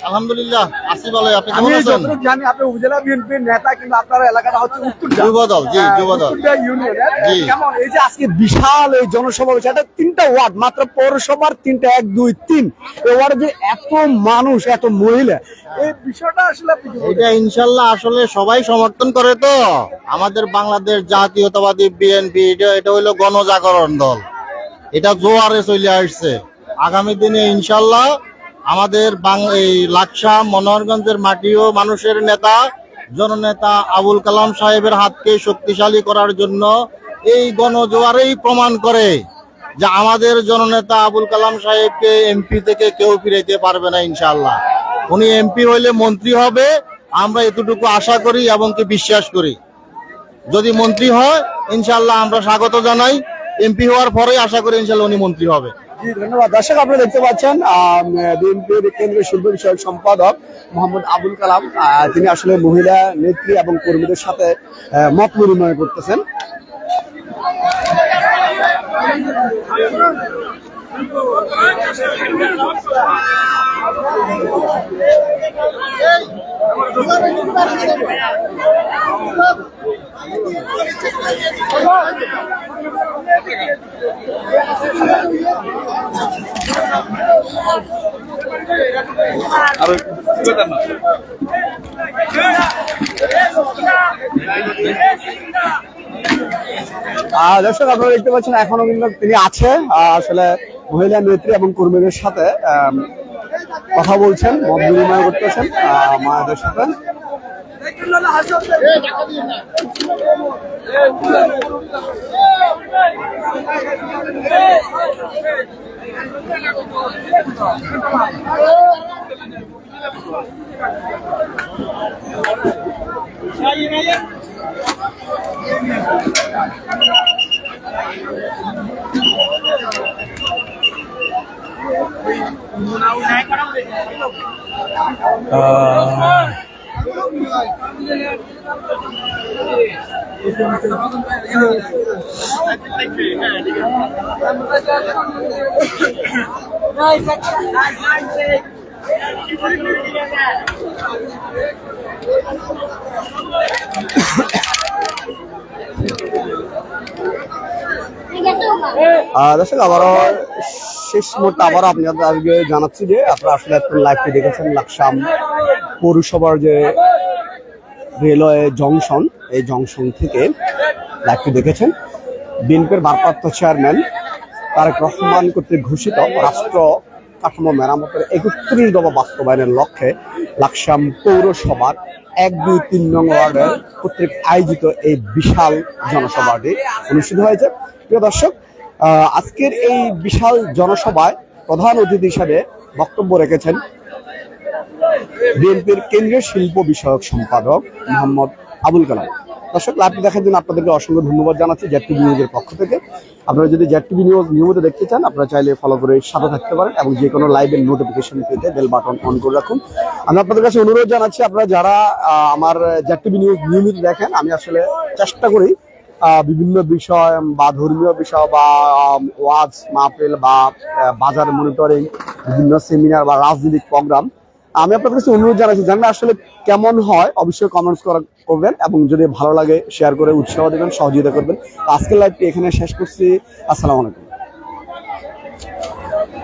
Speaker 6: আলহামদুলিল্লাহ আছি ভালো। আপনি
Speaker 8: আমি
Speaker 6: কেমন আছেন?
Speaker 8: যতটুকু জানি আপনি উপজেলা বিএনপির নেতা, কিন্তু আপনার এলাকাটা হচ্ছে উত্তরদিয়া।
Speaker 6: যুবদল, জি যুবদল।
Speaker 8: উত্তরদিয়া ইউনিয়নের।
Speaker 6: জি।
Speaker 8: কেমন এই যে আজকে বিশাল এই জনসভা হয়েছে, এটা 3টা ওয়ার্ড, মাত্র পৌরসভার 3টা, 1, 2, 3 এই ওয়ার্ডে যে এত মানুষ, এত মহিলা, এই বিষয়টা আসলে আপনি কি বলবেন?
Speaker 6: এটা ইনশাল্লাহ আসলে সবাই সমর্থন করে তো। আমাদের বাংলাদেশ জাতীয়তাবাদী বিএনপি এটা হইলো গণজাগরণ দল, এটা জোয়ারে চলে আসছে। আগামী দিনে ইনশাল্লাহ আমাদের এই লাকসাম মনোহরগঞ্জের মাটিও মানুষের নেতা জননেতা আবুল কালাম সাহেবের হাতকে শক্তিশালী করার জন্য এই গণজোয়ারেই প্রমাণ করে যে আমাদের জননেতা আবুল কালাম সাহেবকে এমপি থেকে কেউ ফিরাইতে পারবে না ইনশাল্লাহ। উনি এমপি হইলে মন্ত্রী হবে, আমরা এতটুকু আশা করি এবং কি বিশ্বাস করি। যদি মন্ত্রী হয় ইনশাল্লাহ আমরা স্বাগত জানাই, এমপি হওয়ার পরেই আশা করি ইনশাল্লাহ উনি মন্ত্রী হবে।
Speaker 8: জি ধন্যবাদ। দর্শক আপনারা দেখতে পাচ্ছেন বিএনপির কেন্দ্রীয় শিল্প বিষয়ক সম্পাদক মোহাম্মদ আবুল কালাম, তিনি আসলে মহিলা নেত্রী এবং কর্মীদের সাথে মত বিনিময় করতেছেন। দর্শক আপনারা দেখতে পাচ্ছেন এখনো কিন্তু তিনি আছে, আসলে মহিলা নেত্রী এবং কর্মীদের সাথে কথা বলছেন, মত বিনিময় করতেছেন মায়েদের সাথে। দর্শক আবারও শেষ মুহূর্তে আবারও আপনাদেরকে জানাচ্ছি যে আপনারা আসলে লাইভটি দেখেছেন লাকসাম পৌরসভার যে রেলওয়ে জংশন, এই জংশন থেকে লাইভটি দেখেছেন। বিএনপির ভারপ্রাপ্ত চেয়ারম্যান তারেক রহমান কর্তৃক ঘোষিত রাষ্ট্র কাঠামো মেরামতের 31 দফা বাস্তবায়নের লক্ষ্যে লাকসাম পৌরসভার 1, 2, 3 নং ওয়ার্ডের কর্তৃক আয়োজিত এই বিশাল জনসভাটি অনুষ্ঠিত হয়েছে। প্রিয় দর্শক, আজকের এই বিশাল জনসভায় প্রধান অতিথি হিসাবে বক্তব্য রেখেছেন বিএনপির কেন্দ্রীয় শিল্প বিষয়ক সম্পাদক মোহাম্মদ আবুল কালাম। দর্শক লাইভটি দেখার জন্য আপনাদেরকে অসংখ্য ধন্যবাদ জানাচ্ছি ZTV নিউজের পক্ষ থেকে। আপনারা যদি ZTV নিউজ নিয়মিত দেখতে চান আপনারা চাইলে ফলো করে সাথে থাকতে পারেন এবং যে কোনো লাইভের নোটিফিকেশন পেতে বেল বাটন অন করে রাখুন। আমি আপনাদের কাছে অনুরোধ জানাচ্ছি, আপনারা যারা আমার ZTV নিউজ নিয়মিত দেখেন, আমি আসলে চেষ্টা করি বিভিন্ন বিষয় বা ধর্মীয় বিষয় বা ওয়াজ মাহফিল বা বাজার মনিটরিং, বিভিন্ন সেমিনার বা রাজনৈতিক প্রোগ্রাম, আমি আপনাদের কাছে অনুরোধ জানাচ্ছি জানলে আসলে কেমন হয় অবশ্যই কমেন্টস করবেন এবং যদি ভালো লাগে শেয়ার করে উৎসাহ দেবেন, সহযোগিতা করবেন। আজকের লাইভটি এখানে শেষ করছি। আসসালামু আলাইকুম।